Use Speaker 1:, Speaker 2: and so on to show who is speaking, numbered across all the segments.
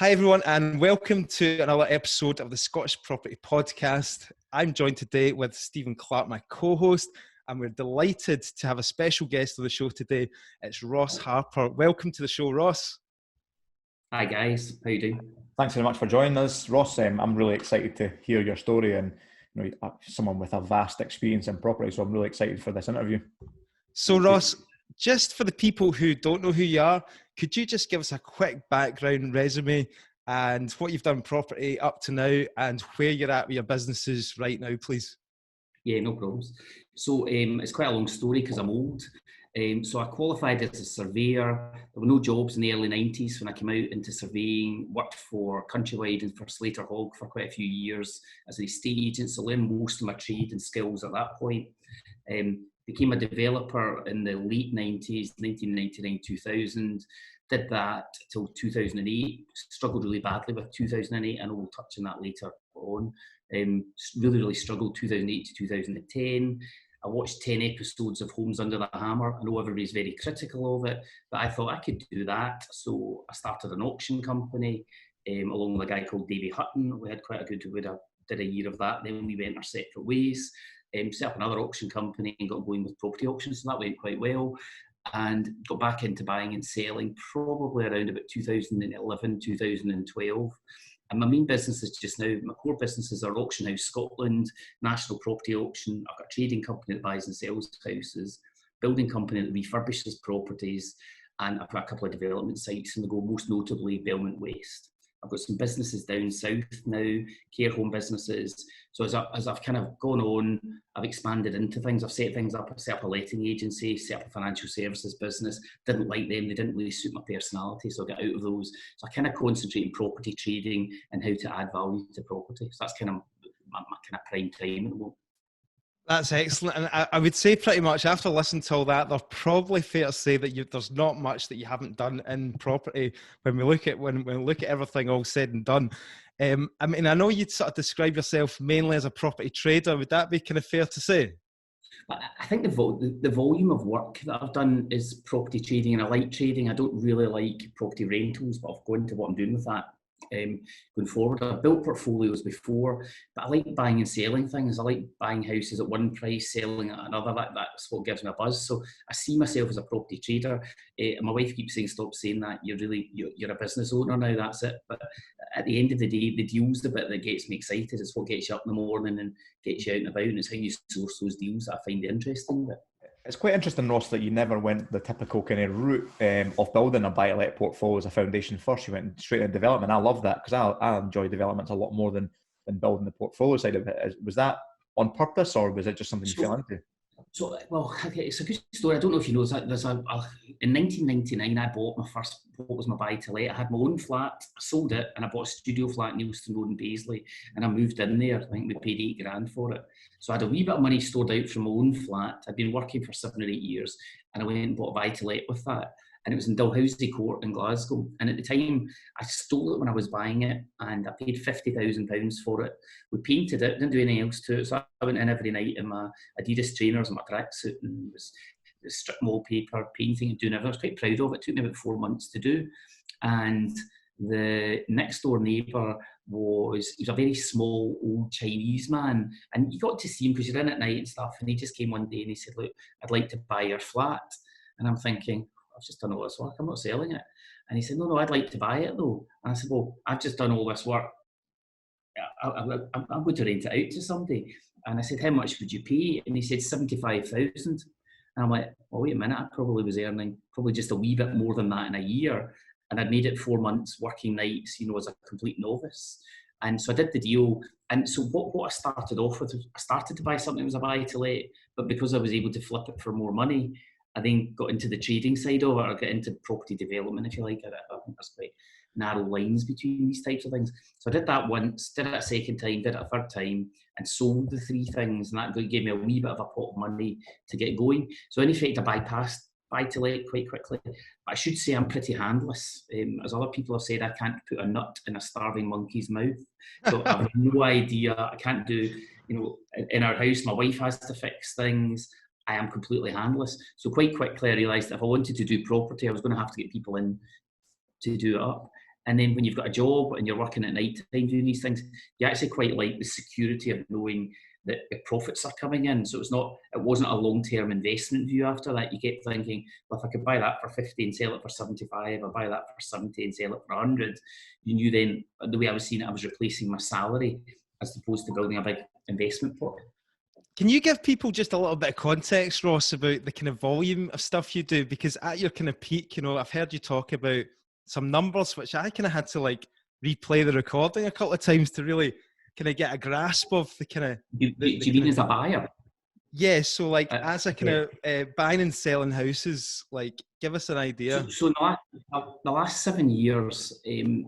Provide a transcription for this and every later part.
Speaker 1: Hi everyone and welcome to another episode of the Scottish Property Podcast. I'm joined today with Stephen Clark, my co-host, and we're delighted to have a special guest on the show today. It's Ross Harper. Welcome to the show, Ross.
Speaker 2: Hi guys, how you doing?
Speaker 3: Thanks very much for joining us, Ross. I'm really excited to hear your story, and someone with a vast experience in property, so I'm really excited for this interview.
Speaker 1: So Ross, just for the people who don't know who you are, could you just give us a quick background resume and what you've done in property up to now and where you're at with your businesses right now, please?
Speaker 2: Yeah, no problems. So it's quite a long story because I'm old. So I qualified as a surveyor. There were no jobs in the early 90s when I came out into surveying, worked for Countrywide and for Slater Hogg for quite a few years as an estate agent, so learned most of my trade and skills at that point. Became a developer in the late 90s, 1999, 2000, did that till 2008, struggled really badly with 2008, and we'll touch on that later on. Really struggled 2008 to 2010. I watched 10 episodes of Homes Under the Hammer. I know everybody's very critical of it, but I thought I could do that. So I started an auction company along with a guy called Davy Hutton. We had quite a good, did a year of that. Then we went our separate ways. Set up another auction company and got going with property auctions, so that went quite well. And got back into buying and selling probably around about 2011, 2012. And my main businesses just now, my core businesses are Auction House Scotland, National Property Auction. I've got a trading company that buys and sells houses, building company that refurbishes properties, and I've got a couple of development sites in the go, most notably Belmont West. I've got some businesses down south now, care home businesses. So as I've kind of gone on, I've expanded into things. I've set things up. I've set up a letting agency, set up a financial services business. Didn't like them. They didn't really suit my personality, so I got out of those. So I kind of concentrate on property trading and how to add value to property. So that's kind of my kind of prime time at the moment.
Speaker 1: That's excellent. And I would say pretty much after listening to all that, they're probably fair to say that there's not much that you haven't done in property when we look at everything all said and done. I mean, I know you'd sort of describe yourself mainly as a property trader. Would that be kind of fair to say?
Speaker 2: I think the volume of work that I've done is property trading, and I like trading. I don't really like property rentals, but I'll go into what I'm doing with that. Going forward, I've built portfolios before, but I like buying and selling things. I like buying houses at one price, selling at another. That's what gives me a buzz. So I see myself as a property trader. My wife keeps saying, "Stop saying that. You're a business owner now. That's it." But at the end of the day, the deal's the bit that gets me excited. It's what gets you up in the morning and gets you out and about, and it's how you source those deals that I find interesting. But
Speaker 3: it's quite interesting, Ross, that you never went the typical kind of route of building a buy-to-let portfolio as a foundation first. You went straight into development. I love that because I enjoy developments a lot more than building the portfolio side of it. Was that on purpose, or was it just something you fell into?
Speaker 2: So, well, okay, it's a good story. I don't know if you know, in 1999, I bought my first, what was my buy-to-let. I had my own flat, I sold it, and I bought a studio flat in Euston Road in Paisley, and I moved in there. I think we paid £8,000 for it. So I had a wee bit of money stored out from my own flat. I'd been working for 7 or 8 years, and I went and bought a buy-to-let with that. And it was in Dalhousie Court in Glasgow. And at the time, I stole it when I was buying it, and I paid £50,000 for it. We painted it, didn't do anything else to it. So I went in every night in my Adidas trainers and my tracksuit, and was strip wallpaper, painting and doing everything. I was quite proud of it. It took me about 4 months to do. And the next door neighbour he was a very small old Chinese man, and you got to see him because you're in at night and stuff. And he just came one day and he said, "Look, I'd like to buy your flat." And I'm thinking, I've just done all this work, I'm not selling it. And he said, no, I'd like to buy it though. And I said, well, I've just done all this work. I'm going to rent it out to somebody. And I said, how much would you pay? And he said, 75,000. And I'm like, well, wait a minute, I probably was earning probably just a wee bit more than that in a year. And I'd made it 4 months working nights, as a complete novice. And so I did the deal. And so what I started off with, I started to buy something that was a buy-to-let, but because I was able to flip it for more money, I then got into the trading side of it, or got into property development, if you like. I think there's quite narrow lines between these types of things. So I did that once, did it a second time, did it a third time, and sold the 3 things. And that gave me a wee bit of a pot of money to get going. So in effect, I bypassed buy-to-let quite quickly. But I should say I'm pretty handless. As other people have said, I can't put a nut in a starving monkey's mouth. So I have no idea. I can't do, in our house, my wife has to fix things. I am completely handless. So quite quickly I realised that if I wanted to do property, I was going to have to get people in to do it up. And then when you've got a job and you're working at night time doing these things, you actually quite like the security of knowing that the profits are coming in. So it wasn't a long-term investment view after that. You kept thinking, well, if I could buy that for 50 and sell it for 75, or buy that for 70 and sell it for 100, you knew then, the way I was seeing it, I was replacing my salary as opposed to building a big investment pot.
Speaker 1: Can you give people just a little bit of context, Ross, about the kind of volume of stuff you do? Because at your kind of peak, I've heard you talk about some numbers, which I kind of had to like replay the recording a couple of times to really kind of get a grasp of the kind of...
Speaker 2: Do you mean as a buyer?
Speaker 1: Yeah, so like as a kind of buying and selling houses, like give us an idea.
Speaker 2: So in the last 7 years, and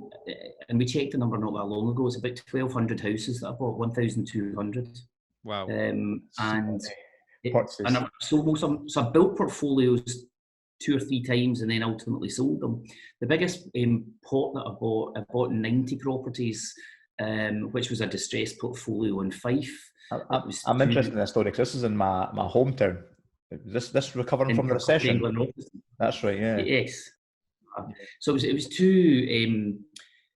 Speaker 2: we checked the number not that long ago, it's about 1,200 houses that I bought, 1,200.
Speaker 1: Wow.
Speaker 2: So I built portfolios 2 or 3 times and then ultimately sold them. The biggest pot that I bought 90 properties, which was a distressed portfolio in Fife.
Speaker 3: I'm interested in this story because this is in my hometown. This recovering from the recession. That's right, yeah.
Speaker 2: Yes. So it was two.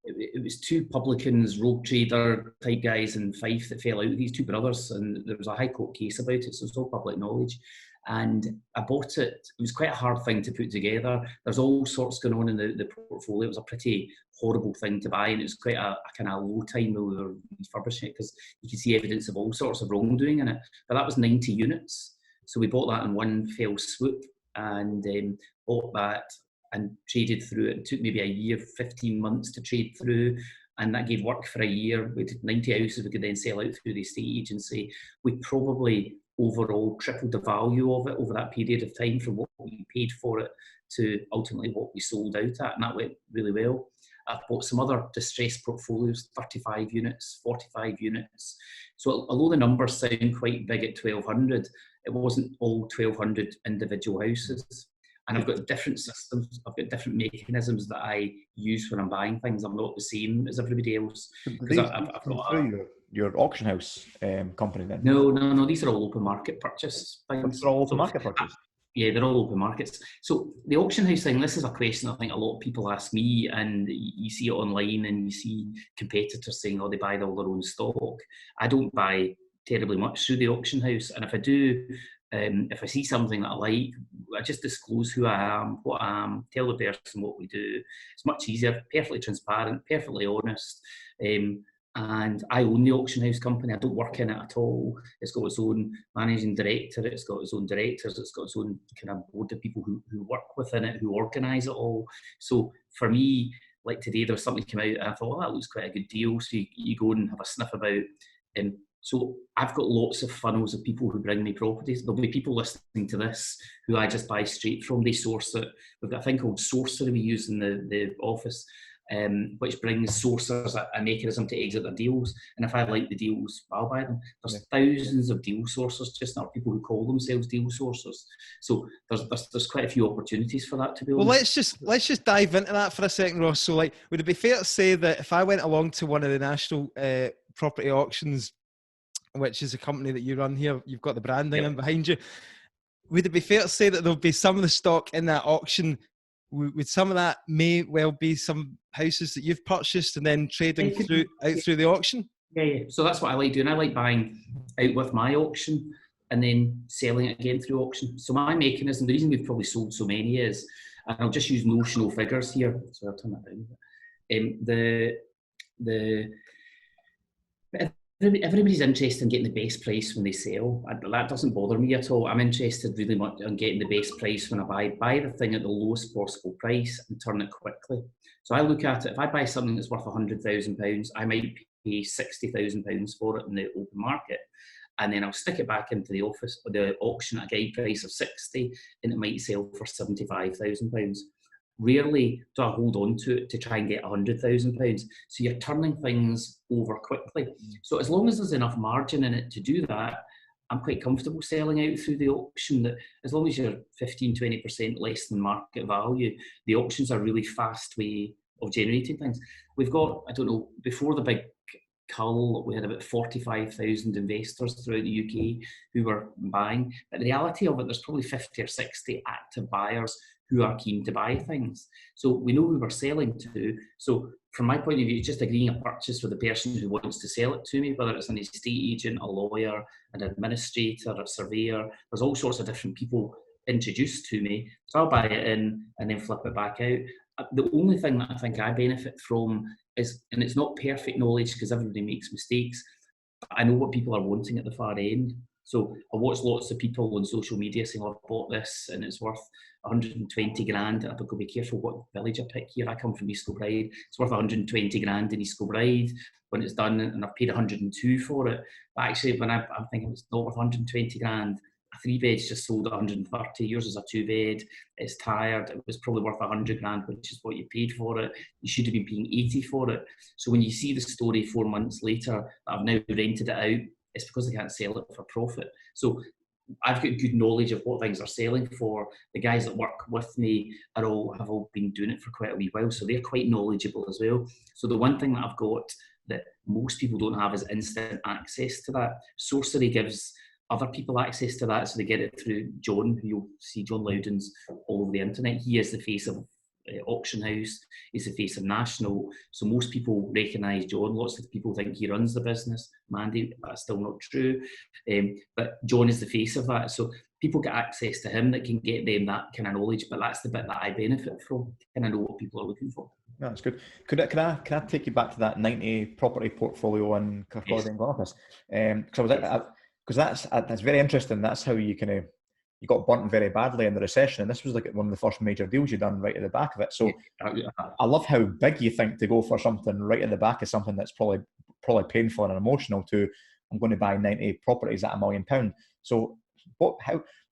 Speaker 2: It was 2 publicans, rogue trader type guys in Fife that fell out. These 2 brothers, and there was a High Court case about it, so it's all public knowledge. And I bought it. It was quite a hard thing to put together. There's all sorts going on in the portfolio. It was a pretty horrible thing to buy, and it was quite a kind of low time when we were refurbishing it because you could see evidence of all sorts of wrongdoing in it. But that was 90 units. So we bought that in one fell swoop and bought that and traded through it. It took maybe a year, 15 months to trade through, and that gave work for a year. We did 90 houses we could then sell out through the estate agency. We probably overall tripled the value of it over that period of time from what we paid for it to ultimately what we sold out at, and that went really well. I've bought some other distressed portfolios, 35 units, 45 units. So although the numbers sound quite big at 1,200, it wasn't all 1,200 individual houses. And I've got different systems, I've got different mechanisms that I use when I'm buying things. I'm not the same as everybody else.
Speaker 3: Through your auction house company then?
Speaker 2: No, these are all open market purchase things.
Speaker 3: They're all open market purchase?
Speaker 2: Yeah, they're all open markets. So the auction house thing, this is a question I think a lot of people ask me, and you see it online and you see competitors saying, oh, they buy all their own stock. I don't buy terribly much through the auction house, and if I do, if I see something that I like, I just disclose who I am, what I am, tell the person what we do. It's much easier, perfectly transparent, perfectly honest. And I own the auction house company. I don't work in it at all. It's got its own managing director. It's got its own directors. It's got its own kind of board of people who work within it, who organise it all. So for me, like today, there was something came out and I thought, oh, that looks quite a good deal. So you go and have a sniff about. So I've got lots of funnels of people who bring me properties. There'll be people listening to this who I just buy straight from. They source it. We've got a thing called Sourcer we use in the office, which brings sourcers a mechanism to exit their deals. And if I like the deals, I'll buy them. There's thousands of deal sourcers, just not people who call themselves deal sourcers. So there's quite a few opportunities for that to be honest.
Speaker 1: Well, let's just dive into that for a second, Ross. So like, would it be fair to say that if I went along to one of the national property auctions, which is a company that you run here, you've got the branding in behind you, would it be fair to say that there'll be some of the stock in that auction, with some of that may well be some houses that you've purchased and then trading through the auction?
Speaker 2: Yeah. So that's what I like doing. I like buying out with my auction and then selling it again through auction. So my mechanism, the reason we've probably sold so many is, and I'll just use notional figures here, so I'll turn that down. Everybody's interested in getting the best price when they sell. That doesn't bother me at all. I'm interested really much in getting the best price when I buy the thing at the lowest possible price and turn it quickly. So I look at it, if I buy something that's worth £100,000, I might pay £60,000 for it in the open market. And then I'll stick it back into the auction at a guide price of 60, and it might sell for £75,000. Rarely do I hold on to it to try and get £100,000. So you're turning things over quickly. So as long as there's enough margin in it to do that, I'm quite comfortable selling out through the auction. That as long as you're 15-20% less than market value, the auctions are a really fast way of generating things. We've got, I don't know, before the big cull, we had about 45,000 investors throughout the UK who were buying. But the reality of it, there's probably 50 or 60 active buyers who are keen to buy things. So we know who we're selling to. So from my point of view, it's just agreeing a purchase with the person who wants to sell it to me, whether it's an estate agent, a lawyer, an administrator, a surveyor. There's all sorts of different people introduced to me. So I'll buy it in and then flip it back out. The only thing that I think I benefit from is, and it's not perfect knowledge because everybody makes mistakes, but I know what people are wanting at the far end. So I watch lots of people on social media saying, oh, I've bought this and it's worth 120 grand. And I've got to be careful what village I pick here. I come from East Kilbride. It's worth 120 grand in East Kilbride when it's done, and I've paid 102 for it. But actually, when I'm thinking it's not worth 120 grand, a 3-bed's just sold at 130. Yours is a 2-bed. It's tired. It was probably worth 100 grand, which is what you paid for it. You should have been paying 80 for it. So when you see the story 4 months later that I've now rented it out, it's because they can't sell it for profit. So I've got good knowledge of what things are selling for. The guys that work with me have all been doing it for quite a wee while, so they're quite knowledgeable as well. So the one thing that I've got that most people don't have is instant access to that. Sorcery gives other people access to that, so they get it through John, who you'll see, John Loudon's all over the internet. He is the face of Auction House, he's the face of National, so most people recognise John. Lots of people think he runs the business. Mandy, that's still not true, but John is the face of that, so people get access to him that can get them that kind of knowledge. But that's the bit that I benefit from, kind of know what people are looking for.
Speaker 3: No, that's good. Can I take you back to that 90 property portfolio in Kirkcaldy and Glenoffice? Because that's very interesting. That's how you you got burnt very badly in the recession, and this was like one of the first major deals you done right at the back of it. So I love how big you think to go for something right at the back of something that's probably painful and emotional. To, I'm going to buy 90 properties at £1 million. So what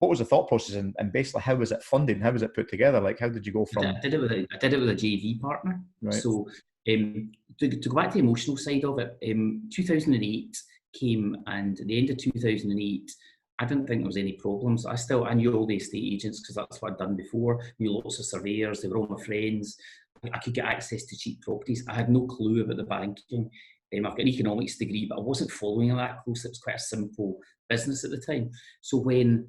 Speaker 3: was the thought process, and basically how was it funded? How was it put together? Like, how did you go from?
Speaker 2: I did it with a JV partner.
Speaker 3: Right.
Speaker 2: So to go back to the emotional side of it, 2008 came, and at the end of 2008, I didn't think there was any problems. I knew all the estate agents because that's what I'd done before. Knew lots of surveyors. They were all my friends. I could get access to cheap properties. I had no clue about the banking. I've got an economics degree, but I wasn't following it that close. It was quite a simple business at the time. So when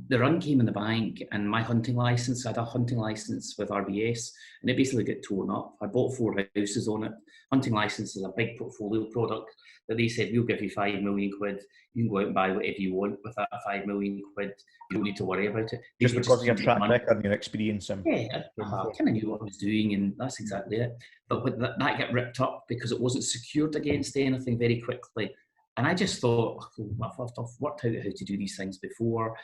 Speaker 2: the run came in the bank and my hunting license, I had a hunting license with RBS, and it basically got torn up. I bought 4 houses on it. Hunting license is a big portfolio product that they said, we'll give you 5 million quid. You can go out and buy whatever you want with that 5 million quid. You don't need to worry about it.
Speaker 3: Just because of your track record and your experience.
Speaker 2: Yeah, I kind of knew what I was doing, and that's exactly it. But when that got ripped up because it wasn't secured against anything very quickly. And I just thought, I've worked out how to do these things before.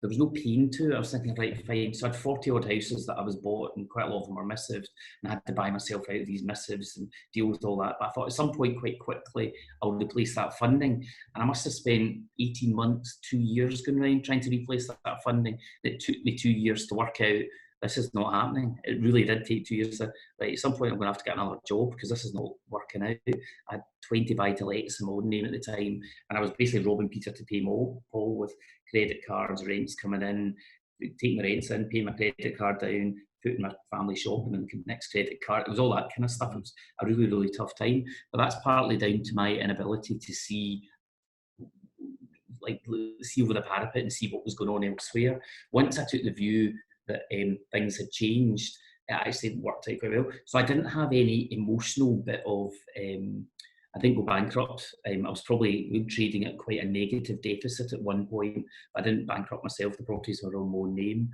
Speaker 2: There was no pain to it. I was thinking, right, fine. So I had 40 odd houses that I was bought, and quite a lot of them were missives, and I had to buy myself out of these missives and deal with all that. But I thought at some point, quite quickly, I'll replace that funding. And I must have spent 18 months, 2 years going around trying to replace that funding. It took me 2 years to work out this is not happening. It really did take 2 years. Like, at some point, I'm going to have to get another job because this is not working out. I had 20 buy-to-lets in my own name at the time, and I was basically robbing Peter to pay Paul with credit cards, rents coming in, taking the rents in, paying my credit card down, putting my family shopping in the next credit card. It was all that kind of stuff. It was a really, really tough time. But that's partly down to my inability to see over the parapet and see what was going on elsewhere. Once I took the view that things had changed, it actually worked out quite well. So I didn't have any emotional bit of, I didn't go bankrupt. I was probably trading at quite a negative deficit at one point. I didn't bankrupt myself. The properties were on my own name.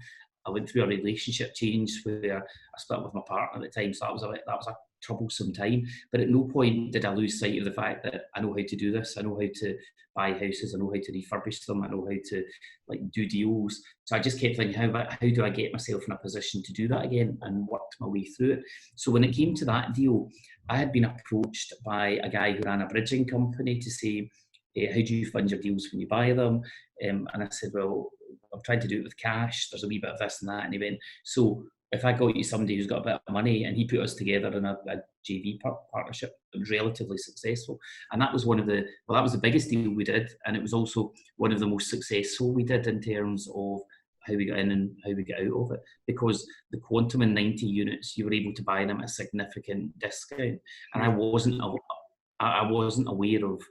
Speaker 2: I went through a relationship change where I split with my partner at the time, so that was a troublesome time. But at no point did I lose sight of the fact that I know how to do this. I know how to buy houses. I know how to refurbish them. I know how to do deals. So I just kept thinking, how do I get myself in a position to do that again, and worked my way through it. So when it came to that deal, I had been approached by a guy who ran a bridging company to say, how do you fund your deals when you buy them? And I said, well, I'm trying to do it with cash. There's a wee bit of this and that. And he went, so if I got you somebody who's got a bit of money, and he put us together in a JV partnership, it was relatively successful. And that was that was the biggest deal we did. And it was also one of the most successful we did in terms of how we got in and how we got out of it. Because the quantum in 90 units, you were able to buy them at a significant discount. And I wasn't I wasn't aware of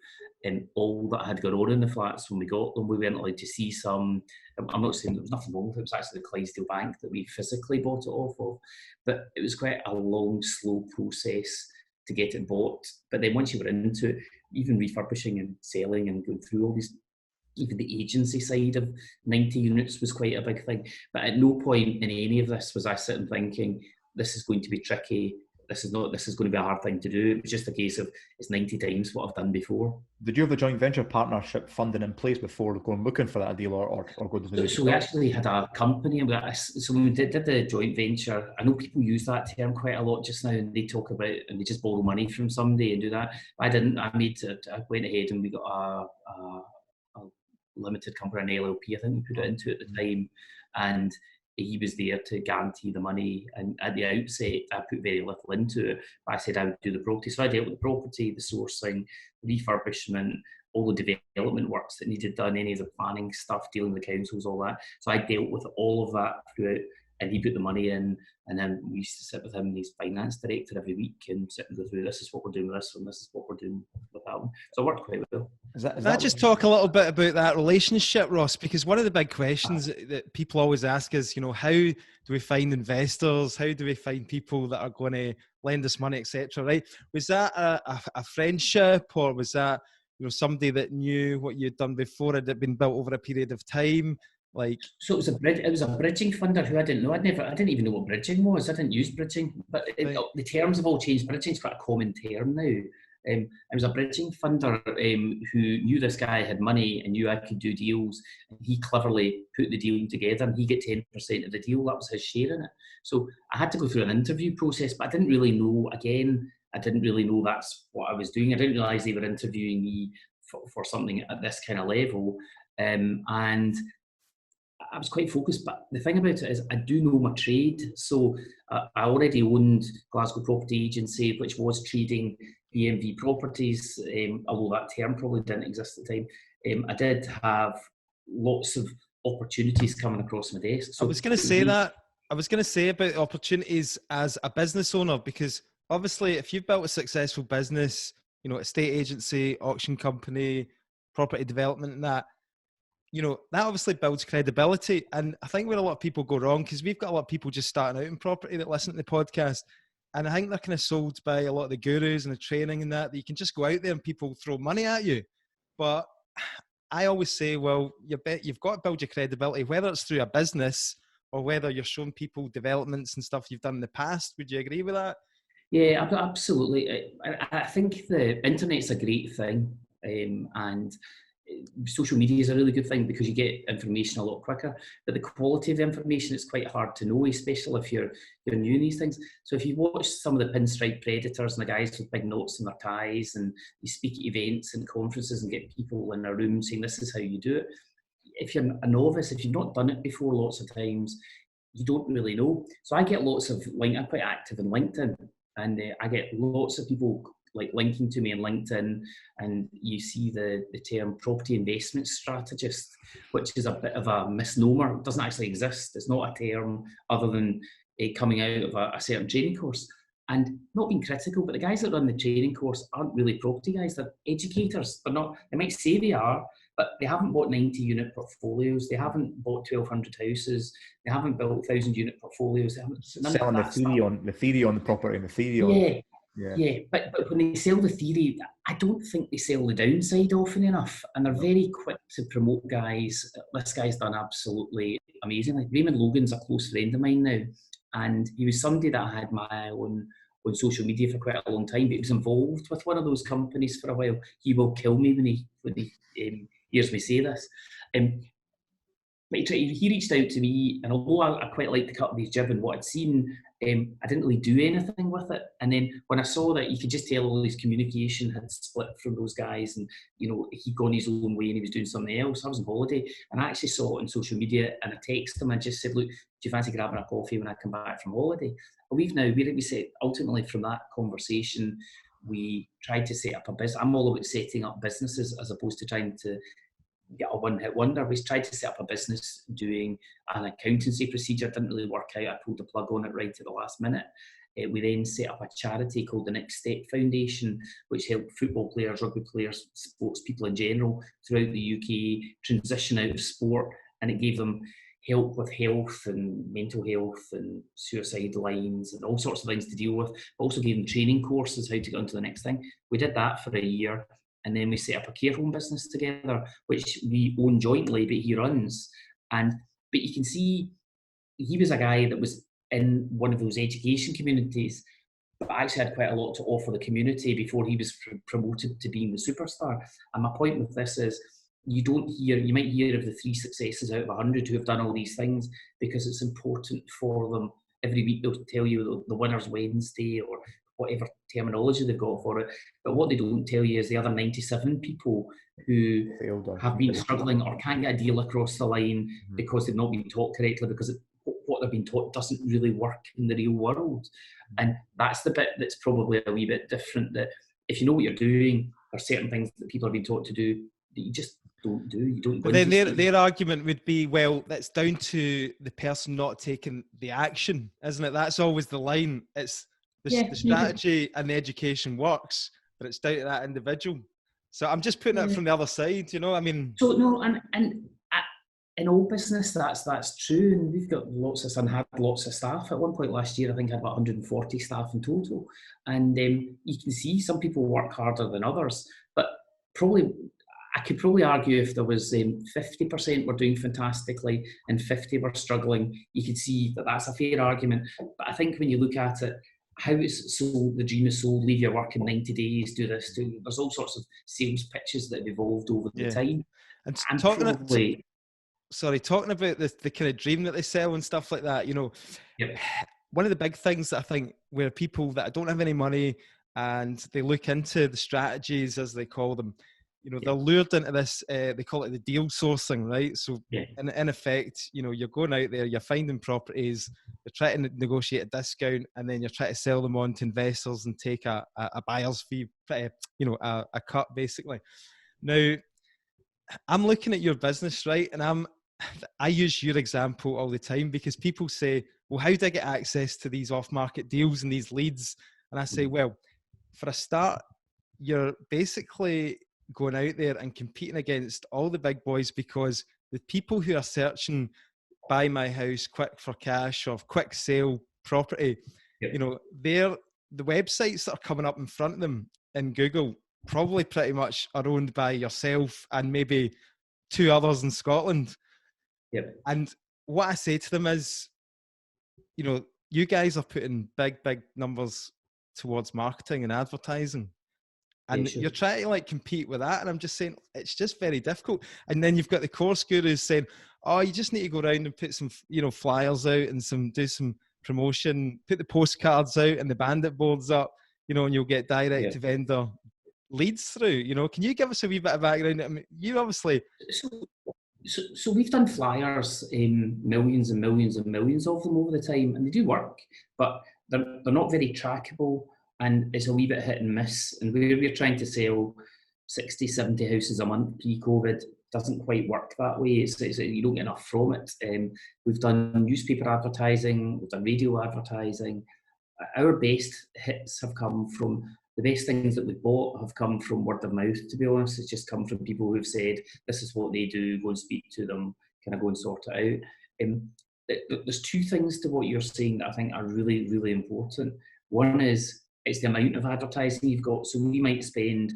Speaker 2: all that had gone on in the flats when we got them. We weren't allowed to see some. I'm not saying there was nothing wrong with it. It was actually the Clydesdale Bank that we physically bought it off of. But it was quite a long, slow process to get it bought. But then once you were into it, even refurbishing and selling and going through all these, even the agency side of 90 units was quite a big thing. But at no point in any of this was I sitting thinking, this is going to be tricky. This is going to be a hard thing to do. It was just a case of it's 90 times what I've done before.
Speaker 3: Did you have the joint venture partnership funding in place before going looking for that deal, or go to the?
Speaker 2: So we actually had a company. So when we did the joint venture, I know people use that term quite a lot just now, and they talk about and they just borrow money from somebody and do that. I didn't. I went ahead and we got a limited company, an LLP, I think we put it into at the time, and he was there to guarantee the money. And at the outset, I put very little into it, but I said I would do the property. So I dealt with the property, the sourcing, the refurbishment, all the development works that needed done, any of the planning stuff, dealing with the councils, all that. So I dealt with all of that throughout, and he put the money in, and then we used to sit with him and his finance director every week and sit and go through, this is what we're doing with this one, this is what we're doing with that one. So it worked quite well.
Speaker 1: Can I just talk a little bit about that relationship, Ross? Because one of the big questions that people always ask is, how do we find investors? How do we find people that are going to lend us money, etc.? Right? Was that a friendship, or was that somebody that knew what you'd done before? Had it been built over a period of time?
Speaker 2: So it was a bridging funder who I didn't know. I didn't even know what bridging was. I didn't use bridging, but the terms have all changed. Bridging's quite a common term now. It was a bridging funder who knew this guy had money and knew I could do deals. And he cleverly put the deal together, and he get 10% of the deal. That was his share in it. So I had to go through an interview process, but I didn't really know. Again, I didn't really know that's what I was doing. I didn't realise they were interviewing me for something at this kind of level, and I was quite focused, but the thing about it is I do know my trade. So I already owned Glasgow Property Agency, which was trading BMV properties, although that term probably didn't exist at the time. I did have lots of opportunities coming across my desk. So
Speaker 1: I was going to say that. I was going to say about opportunities as a business owner, because obviously if you've built a successful business, estate agency, auction company, property development and that obviously builds credibility. And I think where a lot of people go wrong, because we've got a lot of people just starting out in property that listen to the podcast, and I think they're kind of sold by a lot of the gurus and the training and that you can just go out there and people throw money at you. But I always say, well, you've got to build your credibility, whether it's through a business or whether you're showing people developments and stuff you've done in the past. Would you agree with that?
Speaker 2: Yeah, absolutely. I think the internet's a great thing, and social media is a really good thing because you get information a lot quicker, but the quality of the information is quite hard to know, especially if you're new in these things. So if you watch some of the pinstripe predators and the guys with big knots in their ties, and you speak at events and conferences and get people in a room saying this is how you do it, if you're a novice, if you've not done it before, lots of times you don't really know. So I get lots of I'm quite active in LinkedIn, and I get lots of people linking to me on LinkedIn, and you see the term property investment strategist, which is a bit of a misnomer. It doesn't actually exist. It's not a term other than coming out of a certain training course. And not being critical, but the guys that run the training course aren't really property guys. They're educators. They're not. They might say they are, but they haven't bought 90-unit portfolio's. They haven't bought 1,200 houses. They haven't built 1,000-unit portfolios. They haven't
Speaker 3: selling the theory on the property and the theory on.
Speaker 2: Yeah, but when they sell the theory, I don't think they sell the downside often enough, and they're very quick to promote guys. This guy's done absolutely amazingly. Raymond Logan's a close friend of mine now, and he was somebody that I had my eye on social media for quite a long time, but he was involved with one of those companies for a while. He will kill me when he hears me say this. But he reached out to me, and although I quite liked the cut of his jib and what I'd seen, I didn't really do anything with it. And then when I saw that you could just tell all his communication had split from those guys, and he'd gone his own way and he was doing something else. I was on holiday, and I actually saw it on social media, and I texted him and just said, "Look, do you fancy grabbing a coffee when I come back from holiday?" And we said ultimately from that conversation, we tried to set up a business. I'm all about setting up businesses as opposed to trying to get a one-hit wonder. We tried to set up a business doing an accountancy procedure. It didn't really work out. I pulled the plug on it right at the last minute. We then set up a charity called the Next Step Foundation, which helped football players, rugby players, sports people in general throughout the UK transition out of sport, and it gave them help with health and mental health and suicide lines and all sorts of things to deal with, but also gave them training courses how to get on to the next thing. We did that for a year, and then we set up a care home business together, which we own jointly, but he runs. But you can see he was a guy that was in one of those education communities, but actually had quite a lot to offer the community before he was promoted to being the superstar. And my point with this is, you might hear of the 3 successes out of 100 who have done all these things, because it's important for them. Every week they'll tell you the winner's Wednesday or whatever terminology they've got for it. But what they don't tell you is the other 97 people who have been struggling or can't get a deal across the line because they've not been taught correctly, because what they've been taught doesn't really work in the real world. And that's the bit that's probably a wee bit different, that if you know what you're doing, there's certain things that people have been taught to do that you just don't do. You don't.
Speaker 1: But then their argument would be, well, that's down to the person not taking the action, isn't it? That's always the line. It's the strategy and the education works, but it's down to that individual. So I'm just putting it from the other side, you know. I mean,
Speaker 2: so no, and in all business, that's true. And we've got had lots of staff. At one point last year, I think I had about 140 staff in total. And you can see some people work harder than others, but I could probably argue if there was 50% were doing fantastically and 50 were struggling, you could see that that's a fair argument. But I think when you look at it, how it's sold, the dream is sold, leave your work in 90 days, do this, there's all sorts of sales pitches that have evolved over the time.
Speaker 1: And talking about the kind of dream that they sell and stuff like that, you know, one of the big things that I think where people that don't have any money and they look into the strategies, as they call them, you know, they're lured into this, they call it the deal sourcing, right? So in effect, you know, you're going out there, you're finding properties, you're trying to negotiate a discount, and then you're trying to sell them on to investors and take a buyer's fee, you know, a cut basically. Now, I'm looking at your business, right? And I use your example all the time, because people say, well, how do I get access to these off-market deals and these leads? And I say, well, for a start, you're basically going out there and competing against all the big boys, because the people who are searching buy my house, quick for cash or quick sale property, you know, the websites that are coming up in front of them in Google probably pretty much are owned by yourself and maybe 2 others in Scotland. And what I say to them is, you know, you guys are putting big numbers towards marketing and advertising. And you're trying to like compete with that. And I'm just saying, it's just very difficult. And then you've got the course gurus saying, oh, you just need to go around and put some, you know, flyers out and do some promotion, put the postcards out and the bandit boards up, you know, and you'll get direct to vendor leads through. You know, can you give us a wee bit of background? I mean, you obviously.
Speaker 2: So we've done flyers, millions and millions and millions of them over the time, and they do work, but they're not very trackable. And it's a wee bit hit and miss. And we're trying to sell 60, 70 houses a month pre-COVID. Doesn't quite work that way. It's you don't get enough from it. We've done newspaper advertising, we've done radio advertising. Our best hits have come from, the best things that we've bought have come from word of mouth, to be honest. It's just come from people who've said, this is what they do, go and speak to them, kind of go and sort it out. There's 2 things to what you're saying that I think are really, really important. One is, it's the amount of advertising you've got. So we might spend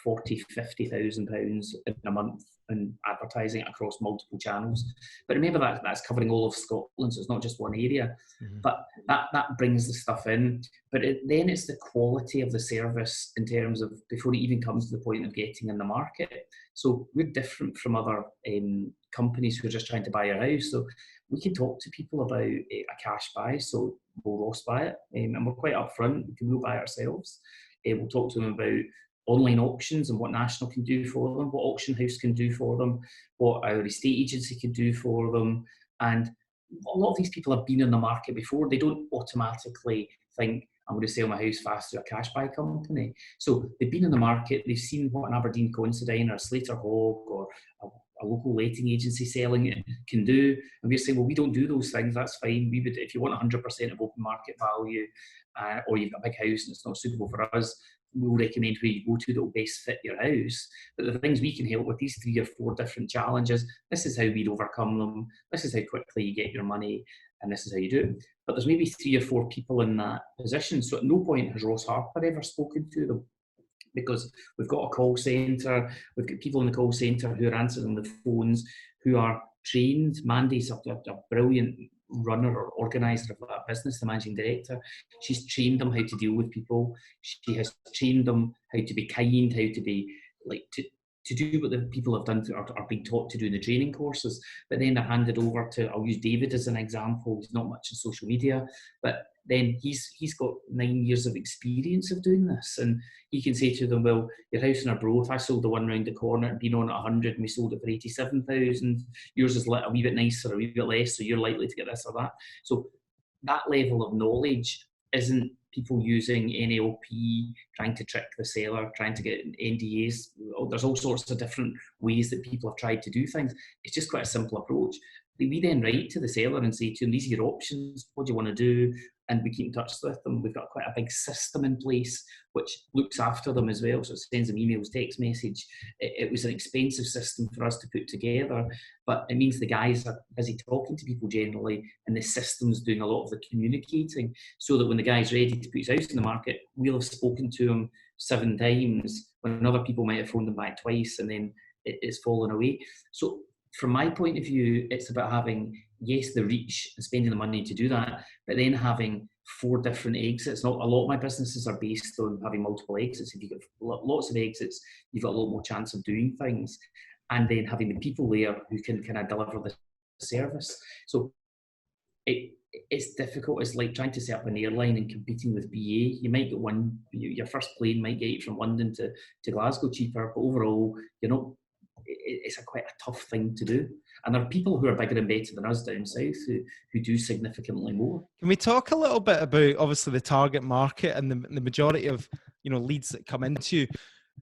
Speaker 2: 40, 50,000 pounds in a month in advertising across multiple channels. But remember that's covering all of Scotland, so it's not just one area. But that brings the stuff in. But then it's the quality of the service in terms of before it even comes to the point of getting in the market. So we're different from other companies who are just trying to buy your house. So we can talk to people about a cash buy, so we'll Ross buy it, and we're quite upfront. We'll buy it ourselves. We'll talk to them about online auctions and what National can do for them, what Auction House can do for them, what our estate agency can do for them. And a lot of these people have been in the market before. They don't automatically think, I'm going to sell my house fast to a cash buy company. So they've been in the market, they've seen what an Aberdeen Considine or a Slater Hogg or a local letting agency selling it can do. And we're saying, well, we don't do those things. That's fine. We would, if you want 100% of open market value, or you've got a big house and it's not suitable for us, we'll recommend where you go to that will best fit your house. But the things we can help with, these 3 or 4 different challenges, this is how we'd overcome them. This is how quickly you get your money, and this is how you do it. But there's maybe 3 or 4 people in that position. So at no point has Ross Harper ever spoken to them, because we've got a call centre, we've got people in the call centre who are answering the phones, who are trained. Mandy's a brilliant runner or organiser of that business, the managing director. She's trained them how to deal with people. She has trained them how to be kind, how to be to do what the people have done are being taught to do in the training courses. But then they're handed over to, I'll use David as an example. He's not much in social media, but then he's got 9 years of experience of doing this, and he can say to them, well, your house in Arbroath, I sold the one round the corner and been on at 100 and we sold it for 87,000. Yours is a wee bit nicer, a wee bit less, so you're likely to get this or that. So that level of knowledge isn't people using NLP, trying to trick the seller, trying to get NDAs. There's all sorts of different ways that people have tried to do things. It's just quite a simple approach. We then write to the seller and say to them, these are your options, what do you want to do? And we keep in touch with them. We've got quite a big system in place which looks after them as well. So it sends them emails, text message. It was an expensive system for us to put together, but it means the guys are busy talking to people generally, and the system's doing a lot of the communicating, so that when the guy's ready to put his house in the market, we'll have spoken to him 7 times when other people might have phoned them back twice, and then it's fallen away. So from my point of view, it's about having, yes, the reach and spending the money to do that, but then having 4 different exits. Not a lot of my businesses are based on having multiple exits. If you've got lots of exits, you've got a lot more chance of doing things, and then having the people there who can kind of deliver the service. So it's difficult. It's like trying to set up an airline and competing with BA. You might get your first plane might get you from London to Glasgow cheaper, but overall, it's quite a tough thing to do. And there are people who are bigger and better than us down south who do significantly more.
Speaker 1: Can we talk a little bit about, obviously, the target market and the majority of leads that come into you?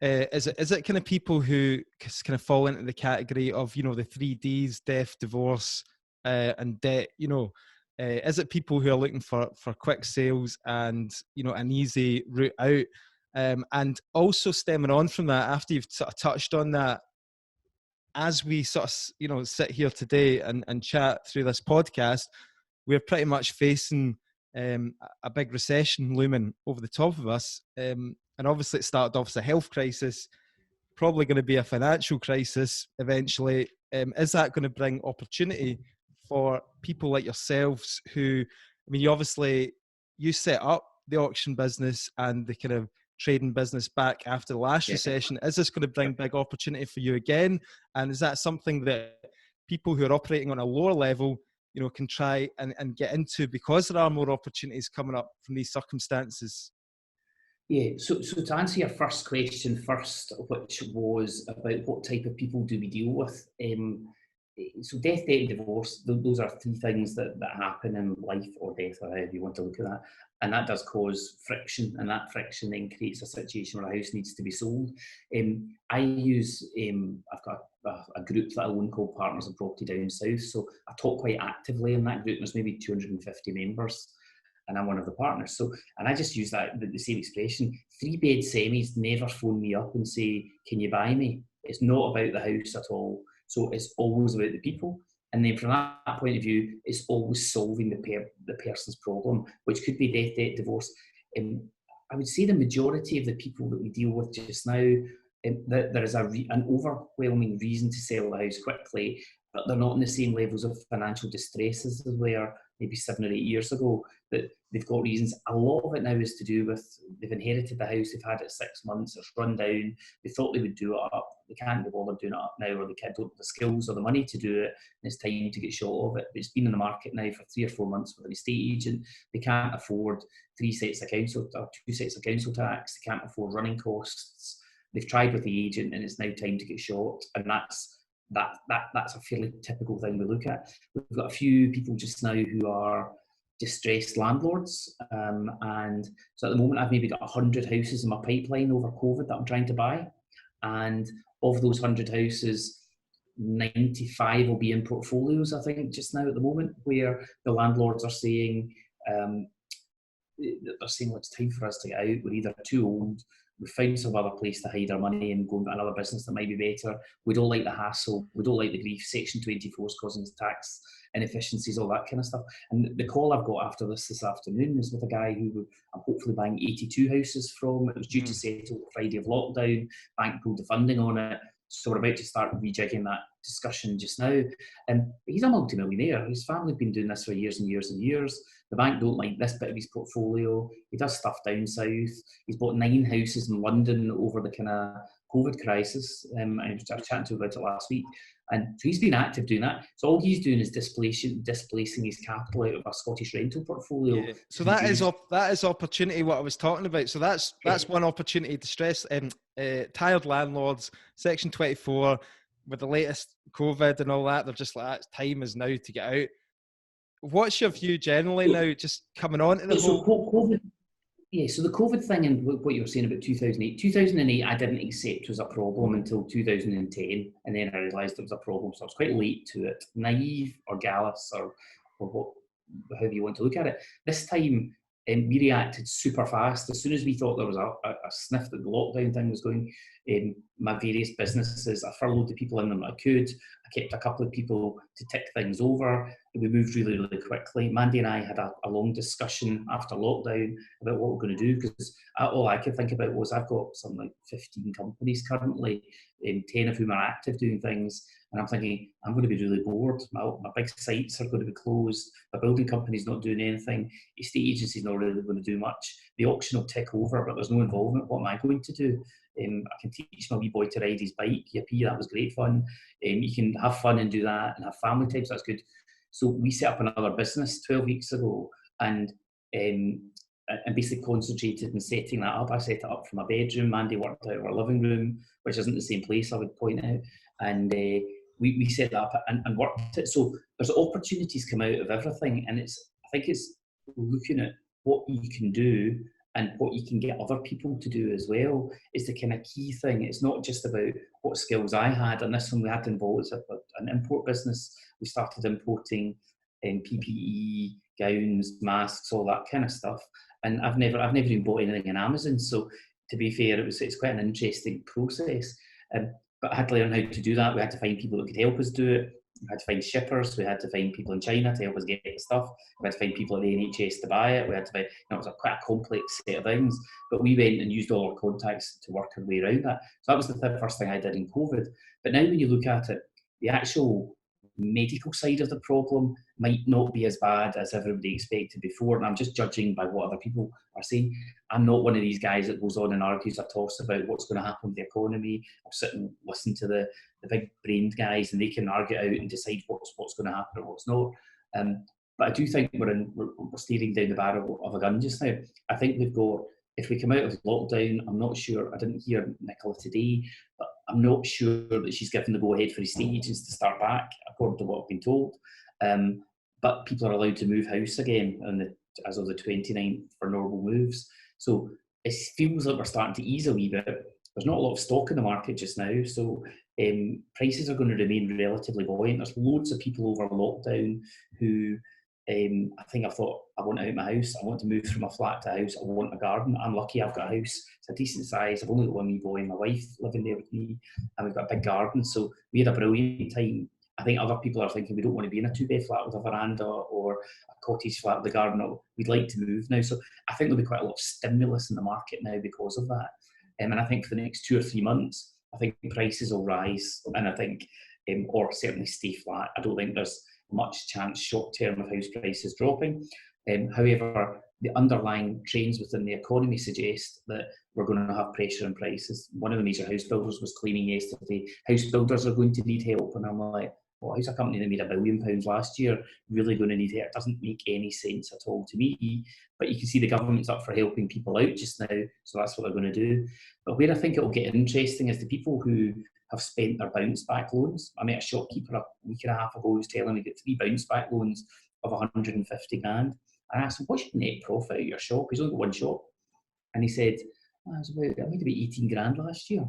Speaker 1: Is it kind of people who kind of fall into the category of the 3 Ds, death, divorce, and debt? Is it people who are looking for quick sales and an easy route out? And also stemming on from that, after you've sort of touched on that, as we sort of sit here today and chat through this podcast, we're pretty much facing a big recession looming over the top of us. And obviously it started off as a health crisis, probably going to be a financial crisis eventually. Is that going to bring opportunity for people like yourselves who, you set up the auction business and the kind of trading business back after the last recession? Is this going to bring big opportunity for you again? And is that something that people who are operating on a lower level, can try and get into, because there are more opportunities coming up from these circumstances?
Speaker 2: Yeah, so to answer your first question first, which was about what type of people do we deal with, so death, debt, and divorce, those are 3 things that happen in life or death, or however you want to look at that. And that does cause friction, and that friction then creates a situation where a house needs to be sold. I've got a group that I own called Partners of Property Down South, so I talk quite actively in that group. There's maybe 250 members, and I'm one of the partners. So, and I just use the same expression. 3-bed semis never phone me up and say, can you buy me? It's not about the house at all. So it's always about the people. And then from that point of view, it's always solving the person's problem, which could be death, debt, divorce. I would say the majority of the people that we deal with just now, there is an overwhelming reason to sell the house quickly, but they're not in the same levels of financial distress as they were maybe 7 or 8 years ago, that they've got reasons. A lot of it now is to do with they've inherited the house, they've had it 6 months, it's run down, they thought they would do it up, they can't be bothered doing it up now, or they don't have the skills or the money to do it, and it's time to get short of it. But it's been in the market now for 3 or 4 months with an estate agent. They can't afford 2 sets of council tax, they can't afford running costs. They've tried with the agent, and it's now time to get short, and that's a fairly typical thing we look at. We've got a few people just now who are distressed landlords, and so at the moment I've maybe got 100 houses in my pipeline over COVID that I'm trying to buy, and of those 100 houses, 95 will be in portfolios, I think, just now at the moment, where the landlords are saying, they're saying, well, it's time for us to get out. We're either too old, we found some other place to hide our money and go into another business that might be better. We don't like the hassle. We don't like the grief. Section 24 is causing us tax inefficiencies, all that kind of stuff. And the call I've got after this afternoon is with a guy who I'm hopefully buying 82 houses from. It was due to settle the Friday of lockdown. Bank pulled the funding on it. So we're about to start rejigging that discussion just now. And he's a multi-millionaire. His family have been doing this for years and years and years. The bank don't like this bit of his portfolio. He does stuff down south. He's bought 9 houses in London over the kind of COVID crisis. I was chatting to him about it last week. And so he's been active doing that. So all he's doing is displacing his capital out of a Scottish rental portfolio.
Speaker 1: Yeah. So that is opportunity, what I was talking about. So that's one opportunity to stress. Tired landlords, Section 24, with the latest COVID and all that, they're just like, time is now to get out. What's your view generally now, just coming on to the whole...
Speaker 2: COVID, yeah, so the COVID thing and what you were saying about 2008. 2008, I didn't accept was a problem until 2010, and then I realised it was a problem, so I was quite late to it. Naive or gallus or however you want to look at it. This time, we reacted super fast. As soon as we thought there was a sniff that the lockdown thing was going, my various businesses, I furloughed the people in them that I could. I kept a couple of people to tick things over. We moved really, really quickly. Mandy and I had a long discussion after lockdown about what we're going to do, because all I could think about was I've got something like 15 companies currently, 10 of whom are active doing things. And I'm thinking, I'm going to be really bored. My big sites are going to be closed. My building company's not doing anything. Estate agency's not really going to do much. The auction will tick over, but there's no involvement. What am I going to do? I can teach my wee boy to ride his bike. Yippee, that was great fun. You can have fun and do that and have family time, so that's good. So we set up another business 12 weeks ago and basically concentrated in setting that up. I set it up from my bedroom. Mandy worked out of our living room, which isn't the same place, I would point out. And we set it up and worked it. So there's opportunities come out of everything. And I think it's looking at what you can do and what you can get other people to do as well is the kind of key thing. It's not just about what skills I had. And this one we had to involve an import business. We started importing PPE, gowns, masks, all that kind of stuff. And I've never even bought anything on Amazon. So to be fair, it's quite an interesting process. But I had to learn how to do that. We had to find people that could help us do it. We had to find shippers. We had to find people in China to help us get the stuff. We had to find people at the NHS to buy it. We had to find, it was quite a complex set of things. But we went and used all our contacts to work our way around that. So that was the first thing I did in COVID. But now when you look at it, the actual medical side of the problem might not be as bad as everybody expected before, and I'm just judging by what other people are saying. I'm not one of these guys that goes on and argues a toss about what's going to happen with the economy. I'll sit and listen to the big brained guys, and they can argue out and decide what's going to happen or what's not. But I do think we're staring down the barrel of a gun just now. I think we've got, if we come out of lockdown, I'm not sure, I didn't hear Nicola today, but I'm not sure that she's given the go-ahead for estate agents to start back, according to what I've been told. But people are allowed to move house again as of the 29th for normal moves. So it feels like we're starting to ease a wee bit. There's not a lot of stock in the market just now, so prices are going to remain relatively buoyant. There's loads of people over lockdown who I think I thought, I want out of my house, I want to move from a flat to a house, I want a garden. I'm lucky I've got a house, it's a decent size, I've only got one wee boy and my wife living there with me, and we've got a big garden, so we had a brilliant time. I think other people are thinking we don't want to be in a 2-bed flat with a veranda or a cottage flat with a garden, or we'd like to move now. So I think there'll be quite a lot of stimulus in the market now because of that. And I think for the next 2 or 3 months, I think prices will rise, and I think, or certainly stay flat. I don't think there's much chance short term of house prices dropping. However, the underlying trends within the economy suggest that we're going to have pressure on prices. One of the major house builders was claiming yesterday, house builders are going to need help. And I'm like, well, how's a company that made £1 billion last year really going to need help? It doesn't make any sense at all to me. But you can see the government's up for helping people out just now, so that's what they're going to do. But where I think it'll get interesting is the people who have spent their bounce back loans. I met a shopkeeper a week and a half ago who was telling me he got 3 bounce back loans of 150 grand. I asked him, what's your net profit at your shop? He's only got one shop. And he said, I made about 18 grand last year.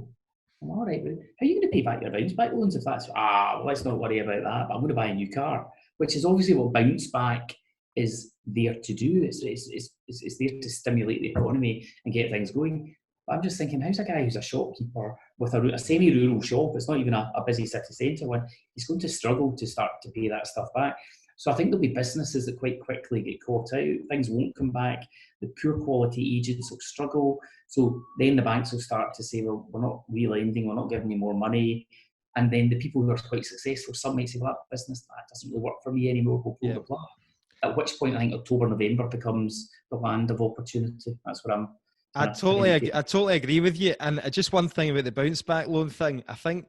Speaker 2: I'm all right, how are you going to pay back your bounce back loans if that's, well, let's not worry about that, but I'm going to buy a new car, which is obviously what bounce back is there to do. It's there to stimulate the economy and get things going. But I'm just thinking, how's a guy who's a shopkeeper with a semi-rural shop, it's not even a busy city centre one, he's going to struggle to start to pay that stuff back. So I think there'll be businesses that quite quickly get caught out. Things won't come back. The poor quality agents will struggle. So then the banks will start to say, well, we're not re-lending, we're not giving you more money. And then the people who are quite successful, some might say, well, that business, that doesn't really work for me anymore, we'll pull the plug. At which point I think October, November becomes the land of opportunity. That's what I'm...
Speaker 1: I totally agree with you. And just one thing about the bounce back loan thing, I think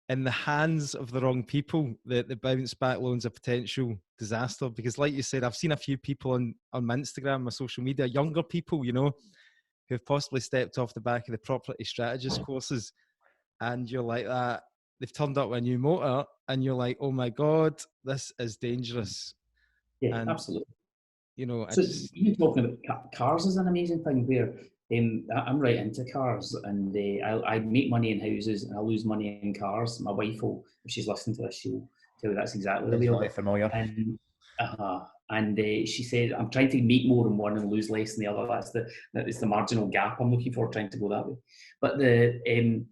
Speaker 1: in the hands of the wrong people, the bounce back loan's a potential disaster, because like you said, I've seen a few people on my Instagram, my social media, younger people, who have possibly stepped off the back of the property strategist courses, and you're like that, they've turned up with a new motor and you're like, oh my God, this is dangerous.
Speaker 2: Yeah,
Speaker 1: and,
Speaker 2: absolutely.
Speaker 1: So
Speaker 2: you're talking about cars is an amazing thing where I'm right into cars, and I make money in houses and I lose money in cars. My wife will, if she's listening to this, she'll tell you that's exactly the way of it.
Speaker 3: Familiar.
Speaker 2: And she said, I'm trying to make more in one and lose less in the other. That's the marginal gap I'm looking for, trying to go that way. But the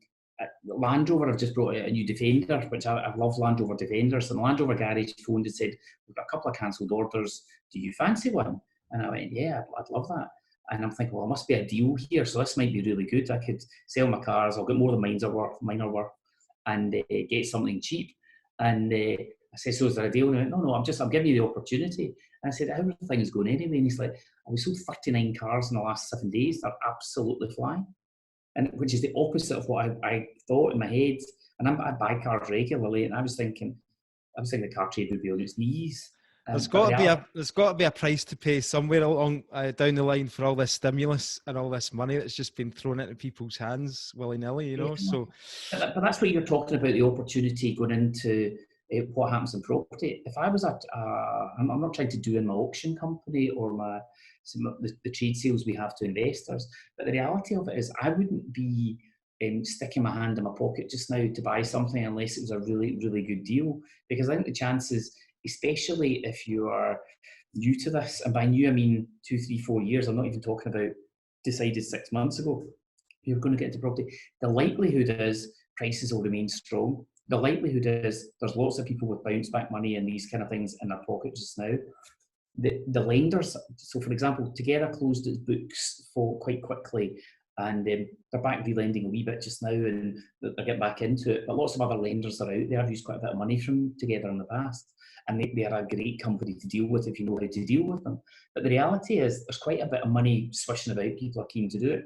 Speaker 2: Land Rover have just brought out a new Defender, which I love Land Rover Defenders. And the Land Rover garage phoned and said, we've got a couple of cancelled orders. Do you fancy one? And I went, yeah, I'd love that. And I'm thinking, well, there must be a deal here, so this might be really good. I could sell my cars, I'll get more than mine are worth, and get something cheap. And I said, so is there a deal? And he went, no, I'm giving you the opportunity. And I said, how are things going anyway? And he's like, we sold 39 cars in the last 7 days. They're absolutely flying. And which is the opposite of what I thought in my head. And I buy cars regularly, and I was thinking the car trade would be on its knees.
Speaker 1: There's got to be a price to pay somewhere along down the line for all this stimulus and all this money that's just been thrown into people's hands willy-nilly, So,
Speaker 2: but that's what you're talking about, the opportunity going into what happens in property. If I was I'm not trying to do in my auction company or the trade sales we have to investors, but the reality of it is I wouldn't be sticking my hand in my pocket just now to buy something unless it was a really, really good deal, because I think the chances, especially if you are new to this, and by new I mean 2, 3, 4 years, I'm not even talking about decided 6 months ago, you're going to get into property, the likelihood is prices will remain strong. The likelihood is there's lots of people with bounce back money and these kind of things in their pockets just now. The lenders, so for example, Together closed its books for quite quickly, and they're back relending a wee bit just now, and they're getting back into it. But lots of other lenders are out there who's used quite a bit of money from Together in the past, and they are a great company to deal with if you know how to deal with them. But the reality is there's quite a bit of money swishing about. People are keen to do it.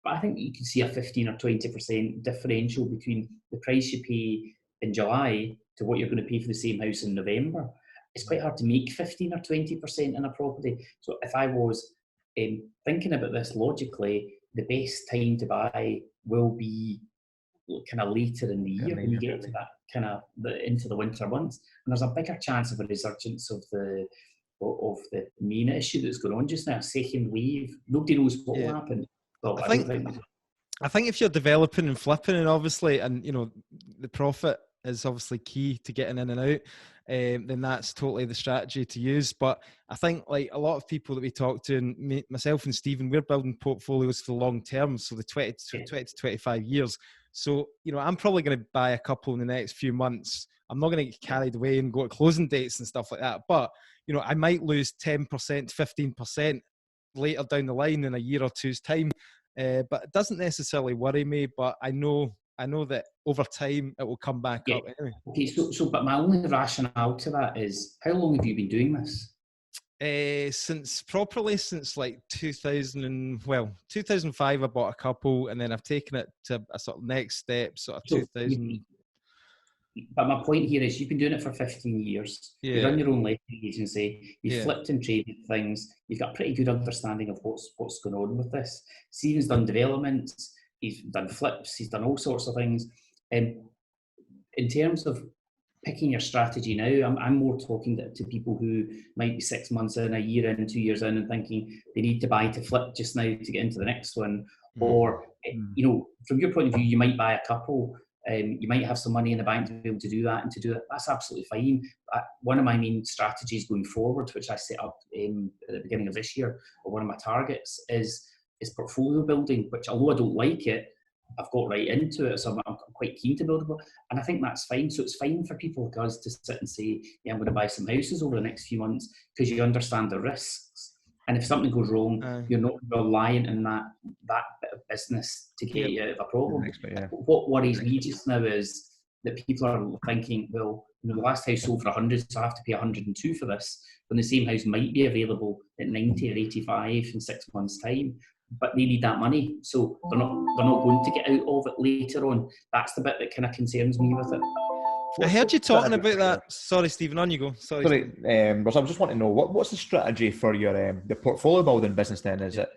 Speaker 2: But I think you can see a 15 or 20% differential between the price you pay in July to what you're going to pay for the same house in November. It's quite hard to make 15 or 20% in a property. So if I was thinking about this logically, the best time to buy will be kind of later in the year when you get to that kind of into the winter months, and there's a bigger chance of a resurgence of the main issue that's going on just now, a second wave. Nobody knows what will happen. So
Speaker 1: I think if you're developing and flipping, and obviously, and the profit is obviously key to getting in and out, then that's totally the strategy to use. But I think like a lot of people that we talk to, and myself and Stephen, we're building portfolios for the long term, so the 20 to 25 years. So, I'm probably going to buy a couple in the next few months. I'm not going to get carried away and go at closing dates and stuff like that. But, I might lose 10%, 15% later down the line in a year or two's time. But it doesn't necessarily worry me, but I know that over time it will come back up anyway.
Speaker 2: Okay, but my only rationale to that is, how long have you been doing this?
Speaker 1: Since like 2005 I bought a couple, and then I've taken it to a sort of next step, sort of 2000.
Speaker 2: But my point here is you've been doing it for 15 years. Yeah. You run your own letting agency. You've flipped and traded things. You've got a pretty good understanding of what's going on with this. Stephen's done developments. He's done flips. He's done all sorts of things. In terms of picking your strategy now, I'm more talking to people who might be 6 months in, a year in, 2 years in, and thinking they need to buy to flip just now to get into the next one. Or, from your point of view, you might buy a couple. You might have some money in the bank to be able to do that, and to do it, that's absolutely fine. One of my main strategies going forward, which I set up at the beginning of this year, or one of my targets, is portfolio building, which, although I don't like it, I've got right into it, so I'm quite keen to build it. And I think that's fine. So it's fine for people like us to sit and say, yeah, I'm going to buy some houses over the next few months, because you understand the risks. And if something goes wrong, you're not reliant on that bit of business to get you out of a problem. What worries me just now is that people are thinking, well, the last house sold for 100, so I have to pay 102 for this, when the same house might be available at 90 or 85 in 6 months' time. But they need that money, so they're not going to get out of it later on. That's the bit that kind of concerns me with it.
Speaker 1: I heard you talking about that. Sorry, Stephen, on you go. Sorry,
Speaker 3: Ross, I just want to know what's the strategy for your the portfolio building business then? Is it,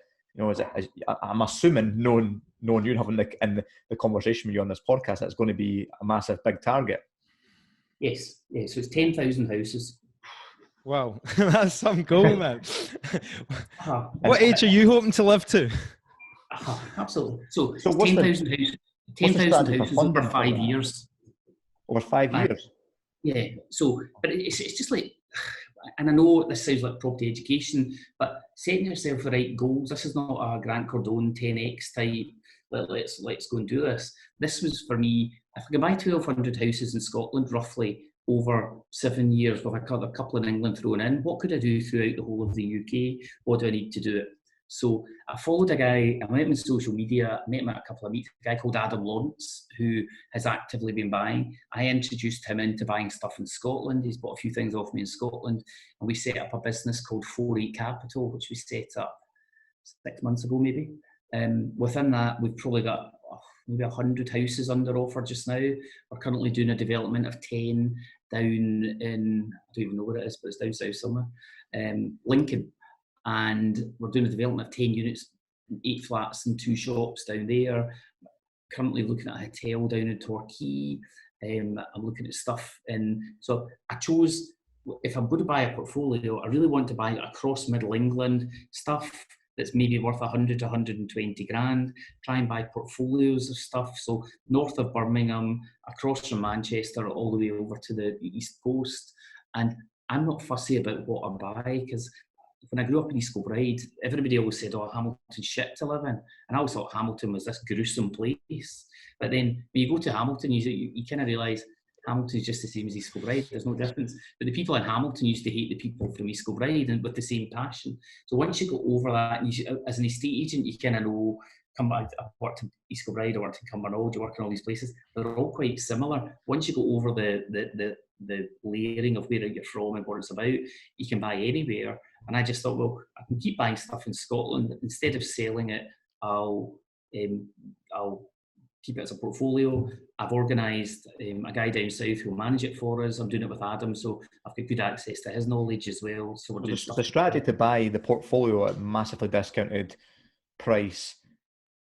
Speaker 3: I'm assuming, knowing you having the conversation with you on this podcast, it's going to be a massive big target.
Speaker 2: Yes. So it's 10,000 houses.
Speaker 1: Wow, that's some goal, man. What age are you hoping to live to?
Speaker 2: Absolutely. So 10,000 houses. 10,000 houses over 5 years.
Speaker 3: Over 5 years.
Speaker 2: Yeah. So, but it's just like, and I know this sounds like property education, but setting yourself the right goals. This is not a Grant Cardone 10x type. Let's go and do this. This was for me. If I could buy 1,200 houses in Scotland, roughly over 7 years, with a couple in England thrown in, what could I do throughout the whole of the UK? What do I need to do it? So I followed a guy, I met him on social media, I met him at a couple of meetings, a guy called Adam Lawrence, who has actively been buying. I introduced him into buying stuff in Scotland. He's bought a few things off me in Scotland, and we set up a business called 48 Capital, which we set up 6 months ago maybe. Within that, we've probably got maybe 100 houses under offer just now. We're currently doing a development of 10 down in, I don't even know where it is, but it's down south somewhere, Lincoln. And we're doing a development of 10 units, 8 flats and 2 shops down there. Currently looking at a hotel down in Torquay. I'm looking at stuff so I chose, if I'm going to buy a portfolio, I really want to buy across Middle England stuff that's maybe worth 100 to 120 grand. Try and buy portfolios of stuff. So north of Birmingham, across from Manchester, all the way over to the East Coast. And I'm not fussy about what I buy, because when I grew up in East Kilbride, everybody always said, oh, Hamilton's shit to live in. And I always thought Hamilton was this gruesome place. But then when you go to Hamilton, you kind of realise Hamilton's just the same as East Kilbride. There's no difference. But the people in Hamilton used to hate the people from East Kilbride, and with the same passion. So once you go over that, and as an estate agent, you kind of know, I worked in East Kilbride, I worked in Cumbernauld, you work in all these places. They're all quite similar. Once you go over the layering of where you're from and what it's about, you can buy anywhere. And I just thought, well, I can keep buying stuff in Scotland. Instead of selling it, I'll keep it as a portfolio. I've organised a guy down south who will manage it for us. I'm doing it with Adam, so I've got good access to his knowledge as well. So we're doing stuff.
Speaker 3: The strategy to buy the portfolio at massively discounted price,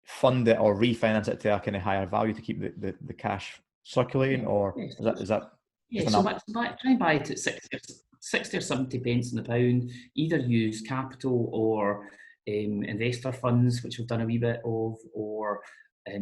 Speaker 3: fund it or refinance it to a kind of higher value to keep the cash circulating, or is that?
Speaker 2: Yeah, so try and buy it at 60 or 70 pence in the pound. Either use capital or investor funds, which we've done a wee bit of, or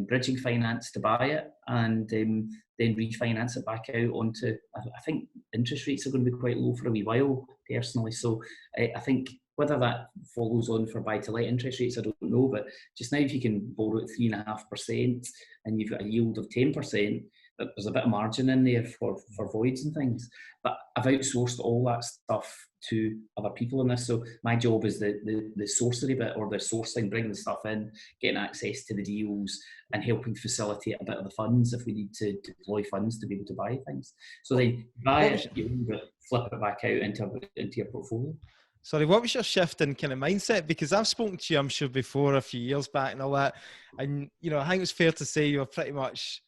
Speaker 2: bridging finance to buy it, and then refinance it back out onto. I think interest rates are going to be quite low for a wee while, personally. So I think whether that follows on for buy-to-let interest rates, I don't know. But just now, if you can borrow at 3.5% and you've got a yield of 10%, there's a bit of margin in there for voids and things. But I've outsourced all that stuff to other people in this. So my job is the sourcery bit, or the sourcing, bringing the stuff in, getting access to the deals, and helping facilitate a bit of the funds if we need to deploy funds to be able to buy things. So then buy it, you flip it back out into your portfolio.
Speaker 1: Sorry, what was your shift in kind of mindset? Because I've spoken to you, I'm sure, before, a few years back and all that. And, I think it's fair to say you were pretty much,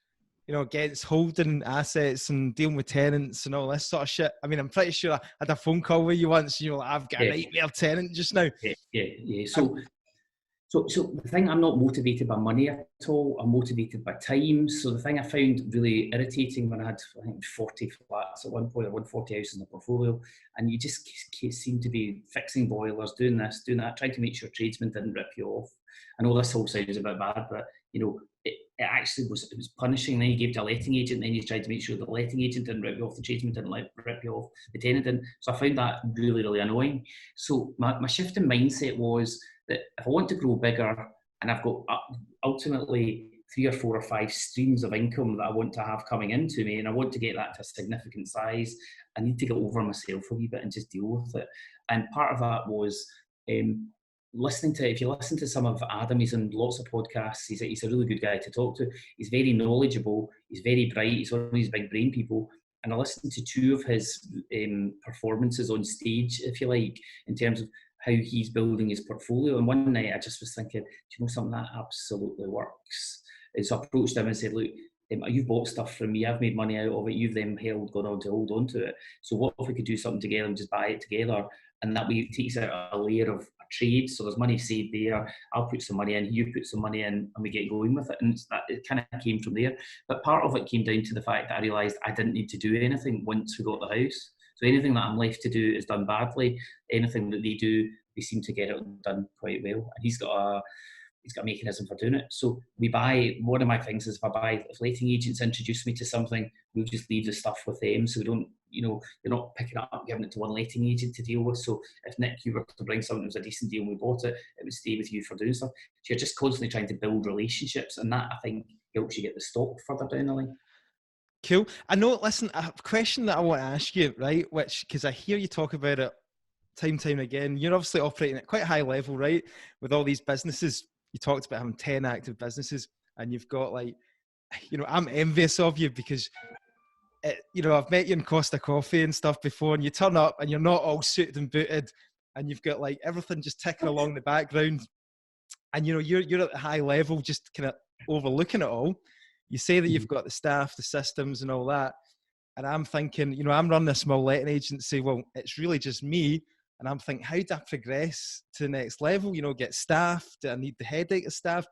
Speaker 1: against holding assets and dealing with tenants and all this sort of shit. I mean, I'm pretty sure I had a phone call with you once, and you're like, I've got a nightmare tenant just now.
Speaker 2: Yeah. So the thing, I'm not motivated by money at all. I'm motivated by time. So the thing I found really irritating when I had, I think, 40 flats at one point, or 140 houses in the portfolio, and you just seem to be fixing boilers, doing this, doing that, trying to make sure tradesmen didn't rip you off. I know this whole sounds a bit bad, but it actually it was punishing. Then you gave to a letting agent, then you tried to make sure the letting agent didn't rip you off, the tradesman didn't rip you off, the tenant didn't. So I found that really, really annoying. So my shift in mindset was that if I want to grow bigger, and I've got ultimately 3 or 4 or 5 streams of income that I want to have coming into me, and I want to get that to a significant size, I need to get over myself a wee bit and just deal with it. And part of that was if you listen to some of Adam, he's on lots of podcasts, he's a really good guy to talk to. He's very knowledgeable, he's very bright, he's one of these big brain people. And I listened to 2 of his performances on stage, if you like, in terms of how he's building his portfolio. And one night I just was thinking, do you know something, that absolutely works? And so I approached him and said, look, you've bought stuff from me, I've made money out of it, you've then gone on to hold on to it. So what if we could do something together and just buy it together? And that way it takes out a layer of a trade, so there's money saved there. I'll put some money in, you put some money in, and we get going with it. And it kind of came from there. But part of it came down to the fact that I realised I didn't need to do anything once we got the house. So anything that I'm left to do is done badly. Anything that they do, they seem to get it done quite well. And he's got a mechanism for doing it. So we buy, one of my things is if letting agents introduce me to something, we'll just leave the stuff with them. So we don't, you're not picking it up, giving it to one letting agent to deal with. So if Nick, you were to bring something that was a decent deal and we bought it, it would stay with you for doing stuff. So you're just constantly trying to build relationships, and that, I think, helps you get the stock further down the line.
Speaker 1: Cool. I know, listen, a question that I want to ask you, right, because I hear you talk about it time again. You're obviously operating at quite a high level, right, with all these businesses. You talked about having 10 active businesses, and you've got I'm envious of you because, I've met you in Costa Coffee and stuff before, and you turn up and you're not all suited and booted, and you've got everything just ticking along the background, and you're at a high level, just kind of overlooking it all. You say that you've got the staff, the systems, and all that, and I'm thinking, I'm running a small letting agency. Well, it's really just me. And I'm thinking, how do I progress to the next level? Get staff? Do I need the headache of staff?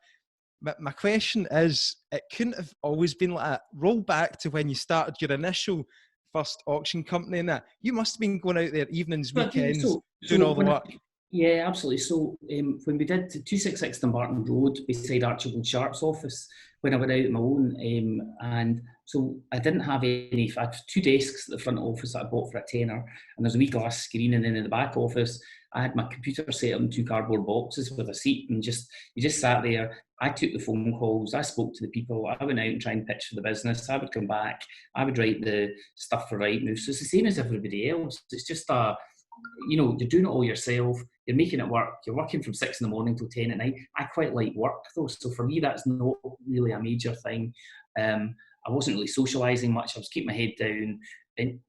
Speaker 1: My question is, it couldn't have always been like that. Roll back to when you started your initial first auction company and that. You must have been going out there evenings, weekends, doing all the work.
Speaker 2: Yeah, absolutely. So when we did 266 Dumbarton Road beside Archibald Sharp's office, when I went out on my own, and so I didn't have any, I had 2 desks at the front office that I bought for a tenner, and there's a wee glass screen, and then in the back office, I had my computer set up in 2 cardboard boxes with a seat, and you just sat there. I took the phone calls, I spoke to the people, I went out and tried and pitch for the business, I would come back, I would write the stuff for Rightmove. So it's the same as everybody else. It's just you're doing it all yourself, you're making it work, you're working from 6 in the morning till 10 at night. I quite like work though, so for me that's not really a major thing. I wasn't really socialising much, I was keeping my head down and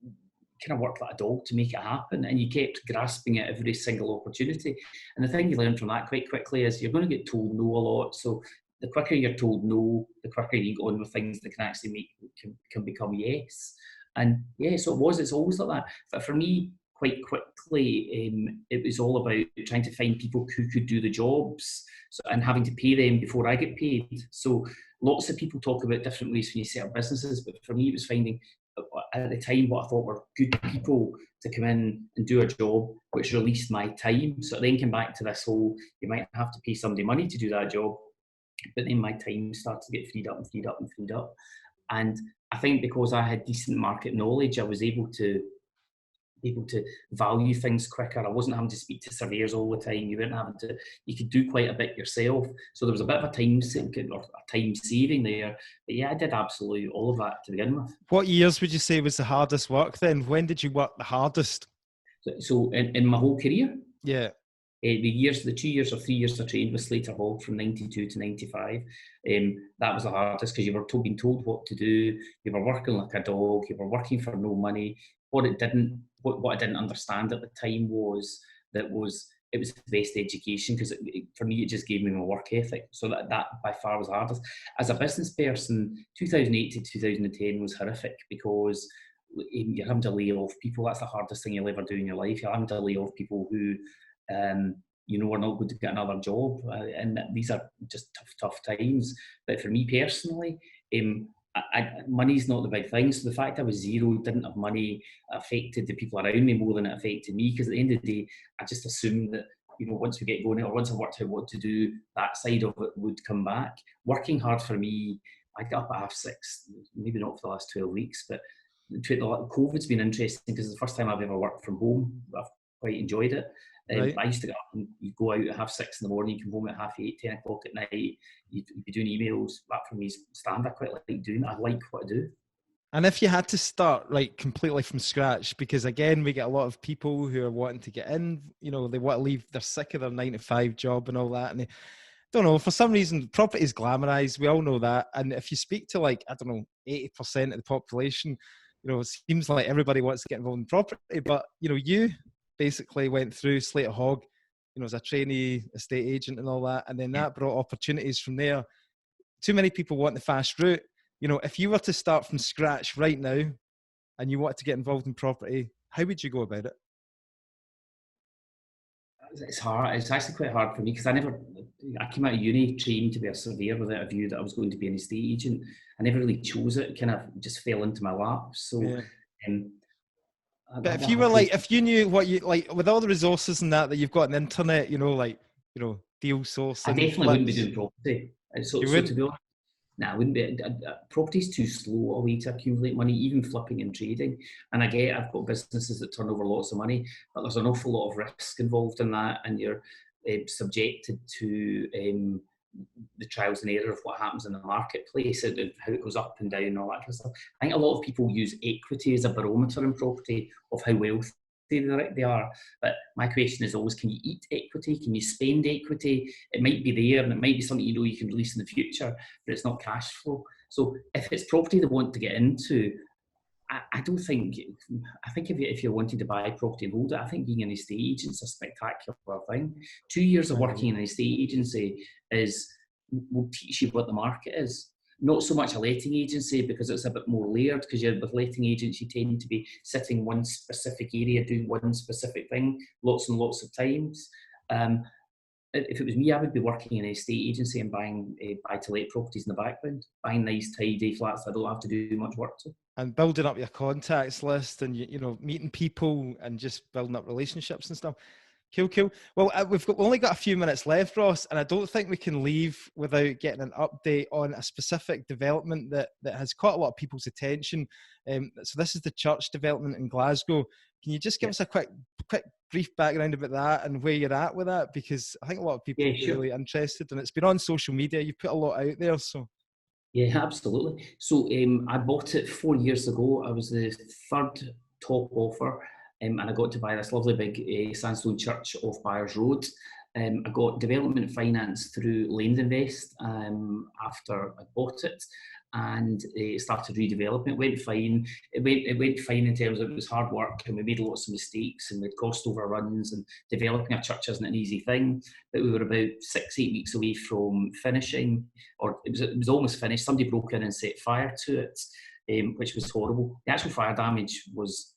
Speaker 2: kind of worked like a dog to make it happen, and you kept grasping at every single opportunity. And the thing you learn from that quite quickly is you're going to get told no a lot, so the quicker you're told no, the quicker you go on with things that can actually can become yes. And yeah, so it's always like that. But for me, quite quickly, it was all about trying to find people who could do the jobs, and having to pay them before I get paid. So lots of people talk about different ways when you set up businesses, but for me it was finding at the time what I thought were good people to come in and do a job which released my time. So it then came back to this whole, you might have to pay somebody money to do that job, but then my time started to get freed up and freed up and freed up. And I think because I had decent market knowledge, I was able to value things quicker. I wasn't having to speak to surveyors all the time. You could do quite a bit yourself. So there was a bit of a time saving there. But yeah, I did absolutely all of that to begin with.
Speaker 1: What years would you say was the hardest work then? When did you work the hardest?
Speaker 2: So in my whole career?
Speaker 1: Yeah.
Speaker 2: The 2 years or 3 years I trained with Slater Hall from 92 to 95, that was the hardest because you were being told what to do, you were working like a dog, you were working for no money. What I didn't understand at the time was it was the best education, because for me it just gave me my work ethic. So that by far was the hardest. As a business person, 2008 to 2010 was horrific because you're having to lay off people. That's the hardest thing you'll ever do in your life. You're having to lay off people who are not going to get another job, and these are just tough times. But for me personally, money's not the big thing. So the fact I was zero, didn't have money, affected the people around me more than it affected me, because at the end of the day, I just assumed that once we get going, or once I worked out what to do, that side of it would come back. Working hard for me, I get up at 6:30, maybe not for the last 12 weeks, but COVID's been interesting because it's the first time I've ever worked from home. I've quite enjoyed it.
Speaker 1: Right.
Speaker 2: I used to get up and you go out at 6:30 in the morning, you come home at 8:30, 10 o'clock at night, you'd be doing emails. That for me is standard. I quite like doing it. I like what I do.
Speaker 1: And if you had to start like completely from scratch, because again, we get a lot of people who are wanting to get in, you know, they want to leave, they're sick of their 9 to 5 job and all that. And they don't know, for some reason, property is glamorized. We all know that. And if you speak to like, I don't know, 80% of the population, you know, it seems like everybody wants to get involved in property. But, you know, you basically went through Slate Hog, you know, as a trainee estate agent and all that. And then that brought opportunities from there. Too many people want the fast route. You know, if you were to start from scratch right now and you wanted to get involved in property, how would you go about it?
Speaker 2: It's hard. It's actually quite hard for me because I came out of uni trained to be a surveyor without a view that I was going to be an estate agent. I never really chose it. It kind of just fell into my lap. So,
Speaker 1: yeah. But if you were like, if you knew what you like with all the resources and that you've got on the internet, you know, like, you know, deal sourcing.
Speaker 2: I definitely wouldn't be doing property. So to be honest, I wouldn't be. Property's too slow a way to accumulate money, even flipping and trading. And I've got businesses that turn over lots of money, but there's an awful lot of risk involved in that, and you're subjected to the trials and error of what happens in the marketplace, and how it goes up and down and all that kind of stuff. I think a lot of people use equity as a barometer in property of how wealthy they are. But my question is always, can you eat equity? Can you spend equity? It might be there and it might be something you know you can release in the future, but it's not cash flow. So if it's property they want to get into, I think if you're wanting to buy property and hold it, I think being an estate agent is a spectacular thing. 2 years of working in an estate agency will teach you what the market is. Not so much a letting agency because it's a bit more layered, because with letting agents you tend to be sitting one specific area doing one specific thing lots and lots of times. If it was me, I would be working in an estate agency and buying buy-to-let properties in the background, buying nice tidy flats that I don't have to do much work to.
Speaker 1: And building up your contacts list and, you know, meeting people and just building up relationships and stuff. Cool. Well, we've only got a few minutes left, Ross, and I don't think we can leave without getting an update on a specific development that has caught a lot of people's attention. So this is the church development in Glasgow. Can you just give us a quick brief background about that and where you're at with that? Because I think a lot of people are really interested, and it's been on social media. You put a lot out there, so.
Speaker 2: Yeah, absolutely. So I bought it 4 years ago. I was the third top offer. And I got to buy this lovely big sandstone church off Byers Road. I got development finance through Lendinvest after I bought it, and started redeveloping. It went fine. It went fine in terms of it was hard work, and we made lots of mistakes, and we had cost overruns, and developing a church isn't an easy thing. But we were about 6-8 weeks away from finishing, or it was almost finished. Somebody broke in and set fire to it, which was horrible. The actual fire damage was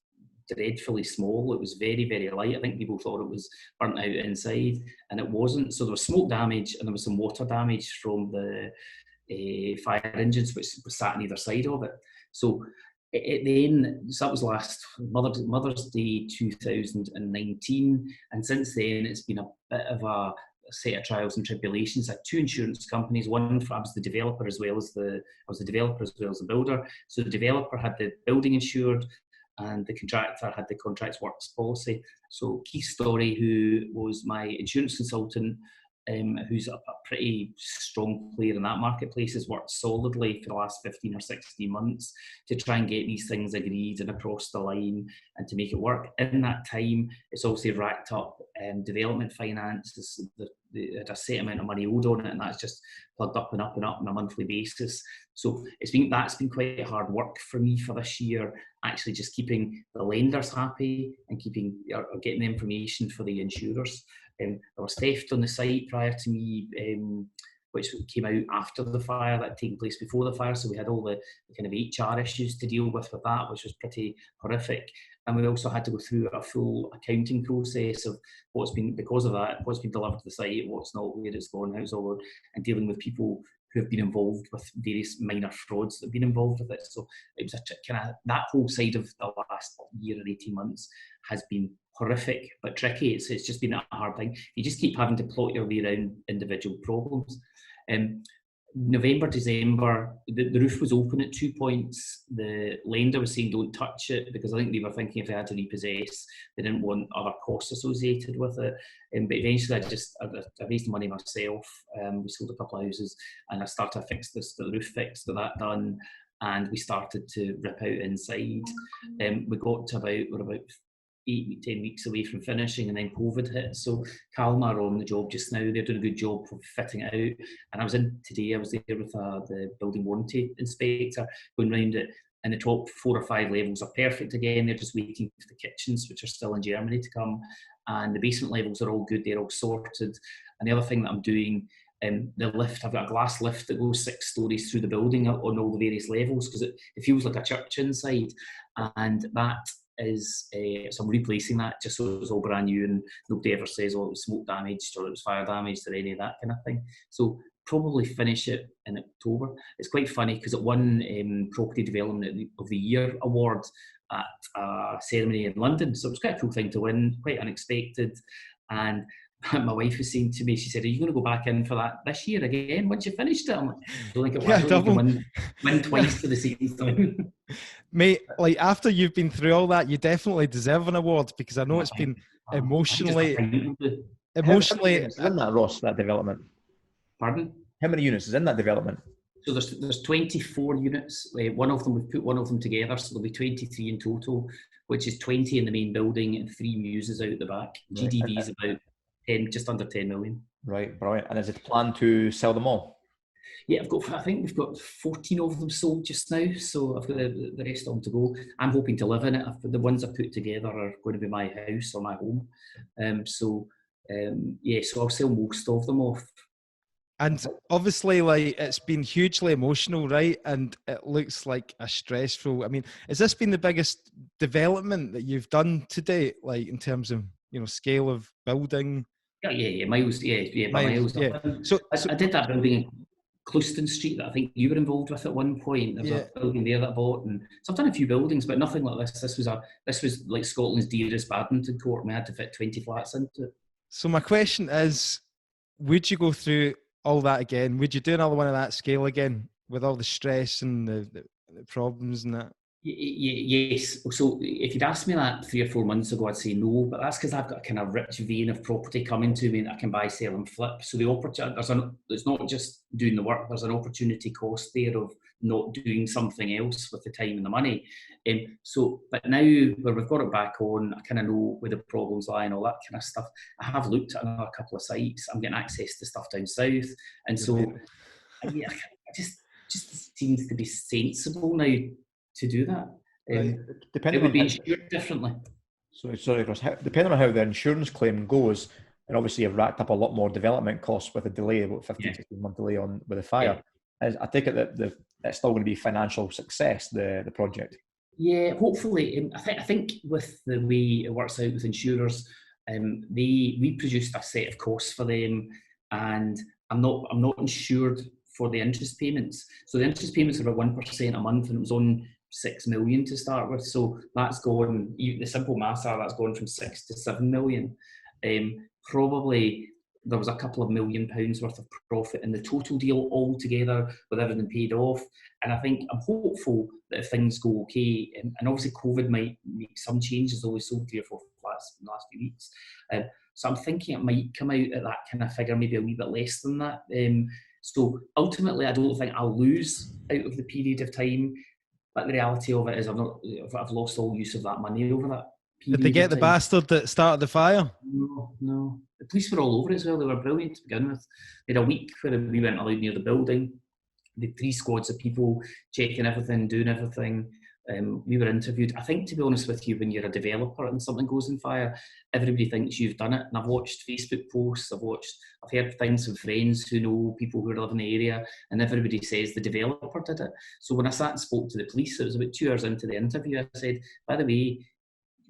Speaker 2: dreadfully small. It was very, very light. I think people thought it was burnt out inside, and it wasn't. So there was smoke damage and there was some water damage from the fire engines which was sat on either side of it. So that was last Mother's Day 2019, and since then it's been a bit of a set of trials and tribulations. I had 2 insurance companies. I was the developer as well as the builder. So the developer had the building insured, and the contractor had the contracts works policy. So Keith Story, who was my insurance consultant, who's a pretty strong player in that marketplace, has worked solidly for the last 15 or 16 months to try and get these things agreed and across the line and to make it work. In that time, it's also racked up development finance. They had a set amount of money owed on it, and that's just plugged up and up and up on a monthly basis. So that's been quite hard work for me for this year, actually just keeping the lenders happy and getting the information for the insurers. There was theft on the site prior to me, which came out after the fire, that had taken place before the fire. So we had all the kind of HR issues to deal with that, which was pretty horrific. And we also had to go through a full accounting process of what's been delivered to the site, what's not, where it's gone, how it's all, and dealing with people who have been involved with various minor frauds that have been involved with it. So it was that whole side of the last year or 18 months has been horrific but tricky. It's just been a hard thing. You just keep having to plot your way around individual problems. November, December, the roof was open at 2 points. The lender was saying don't touch it because I think they were thinking if they had to repossess, they didn't want other costs associated with it. But eventually I raised the money myself. We sold a couple of houses and I started to fix the roof fixed, got that done. And we started to rip out inside. We got to we're about 8-10 weeks away from finishing, and then COVID hit. So Calma are on the job just now. They're doing a good job of fitting it out. And I was there with the building warranty inspector going round it. And the top 4 or 5 levels are perfect again. They're just waiting for the kitchens, which are still in Germany, to come. And the basement levels are all good. They're all sorted. And the other thing that I'm doing, the lift, I've got a glass lift that goes 6 stories through the building on all the various levels because it feels like a church inside. And that is, so I'm replacing that just so it's all brand new and nobody ever says, oh, it was smoke damaged or it was fire damaged or any of that kind of thing. So probably finish it in October. It's quite funny because it won Property Development of the Year award at a ceremony in London. So it was quite a cool thing to win, quite unexpected. And my wife was saying to me, she said, are you going to go back in for that this year again once you finished it? I'm like, I don't think it was.
Speaker 1: Yeah,
Speaker 2: You can win twice for the same time.
Speaker 1: Mate, like after you've been through all that, you definitely deserve an award because I know it's been emotionally.
Speaker 3: How many units is in that, Ross, that development?
Speaker 2: Pardon?
Speaker 3: How many units is in that development?
Speaker 2: So there's 24 units. One of them, we've put one of them together, so there'll be 23 in total, which is 20 in the main building and 3 muses out the back.
Speaker 3: Right.
Speaker 2: GDV is about 10, just under 10 million.
Speaker 3: Right, brilliant. And is it planned to sell them all?
Speaker 2: Yeah, I think we've got 14 of them sold just now, so I've got the rest of them to go. I'm hoping to live in it. The ones I put together are going to be my house or my home. So I'll sell most of them off.
Speaker 1: And obviously, like, it's been hugely emotional, right? And it looks like a stressful. I mean, has this been the biggest development that you've done to date, like in terms of, you know, scale of building?
Speaker 2: Yeah, miles. Yeah, by miles.
Speaker 1: Yeah.
Speaker 2: I did that building in Clouston Street that I think you were involved with at one point. There was a building there that I bought, and so I've done a few buildings, but nothing like this. This was like Scotland's dearest badminton court, and we had to fit 20 flats into it.
Speaker 1: So my question is, would you go through all that again? Would you do another one of that scale again with all the stress and the problems and that?
Speaker 2: Yes. So if you'd asked me that 3 or 4 months ago, I'd say no. But that's because I've got a kind of rich vein of property coming to me that I can buy, sell, and flip. So the opportunity, it's not just doing the work. There's an opportunity cost there of not doing something else with the time and the money. But now where we've got it back on, I kind of know where the problems lie and all that kind of stuff. I have looked at another couple of sites. I'm getting access to stuff down south, and so yeah, it just seems to be sensible now to do that. It would be insured differently.
Speaker 3: Sorry, Ross. Depending on how the insurance claim goes, and obviously you've racked up a lot more development costs with a delay, about 15-16 month delay with the fire. I take it that it's still going to be financial success, the project.
Speaker 2: Yeah, hopefully. I think with the way it works out with insurers, we produced a set of costs for them, and I'm not insured for the interest payments. So the interest payments are about 1% a month, and it was on 6 million to start with. So that's gone, the simple maths are that's gone from 6 to 7 million. Probably there was a couple of £1 million worth of profit in the total deal altogether with everything paid off. And I think I'm hopeful that if things go okay, and obviously COVID might make some changes, although we sold 3 or 4 flats in the last few weeks. So I'm thinking it might come out at that kind of figure, maybe a wee bit less than that. So ultimately, I don't think I'll lose out of the period of time. But the reality of it is I've lost all use of that money over that period.
Speaker 1: Did they get the bastard that started the fire?
Speaker 2: No. The police were all over it as well. They were brilliant to begin with. They had a week where we went allowed near the building. They had 3 squads of people checking everything, doing everything. We were interviewed. I think, to be honest with you, when you're a developer and something goes on fire, everybody thinks you've done it. And I've watched Facebook posts, I've heard things from friends who know people who live in the area, and everybody says the developer did it. So when I sat and spoke to the police, it was about 2 hours into the interview, I said, by the way,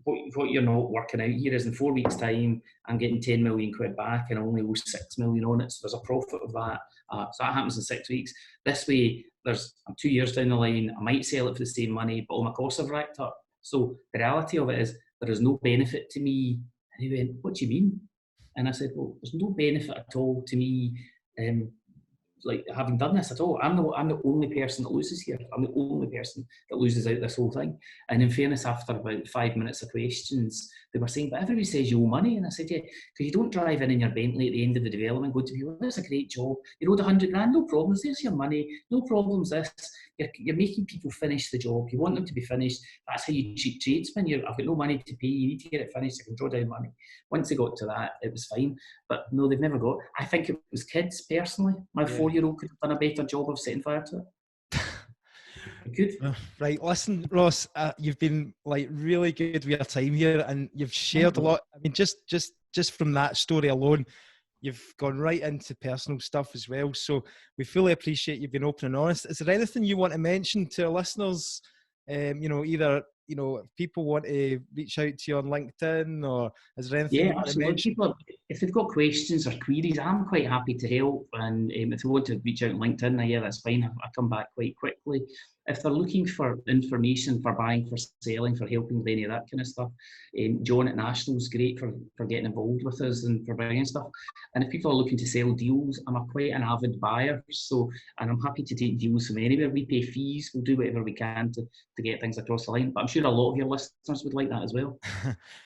Speaker 2: what you're not working out here is in 4 weeks' time, I'm getting 10 million quid back and I only owe 6 million on it. So there's a profit of that. So that happens in 6 weeks. This way, I'm 2 years down the line, I might sell it for the same money, but all my costs have racked up. So the reality of it is there is no benefit to me. And he went, what do you mean? And I said, well, there's no benefit at all to me like having done this at all. I'm the only person that loses here. I'm the only person that loses out this whole thing. And in fairness, after about 5 minutes of questions, they were saying, but everybody says you owe money. And I said, yeah, because you don't drive in your Bentley at the end of the development, go to people, that's a great job. You owed 100 grand, no problems. There's your money, no problems. This you're making people finish the job. You want them to be finished. That's how you treat tradesmen. I've got no money to pay. You need to get it finished. I can draw down money. Once they got to that, it was fine. But no, they've never got. I think it was kids personally. My 4-year-old could have done a better job of setting fire to it. Good.
Speaker 1: Right, listen, Ross, you've been like really good with your time here, and you've shared a lot. I mean, just from that story alone, you've gone right into personal stuff as well. So we fully appreciate you being open and honest. Is there anything you want to mention to our listeners? Either if people want to reach out to you on LinkedIn, or is there anything you want to mention?
Speaker 2: People, if they've got questions or queries, I'm quite happy to help. And if they want to reach out on LinkedIn, yeah, that's fine. I come back quite quickly. If they're looking for information for buying, for selling, for helping with any of that kind of stuff, John at National is great for getting involved with us and for bringing stuff. And if people are looking to sell deals, I'm quite an avid buyer, and I'm happy to take deals from anywhere. We pay fees, we'll do whatever we can to get things across the line. But I'm sure a lot of your listeners would like that as well.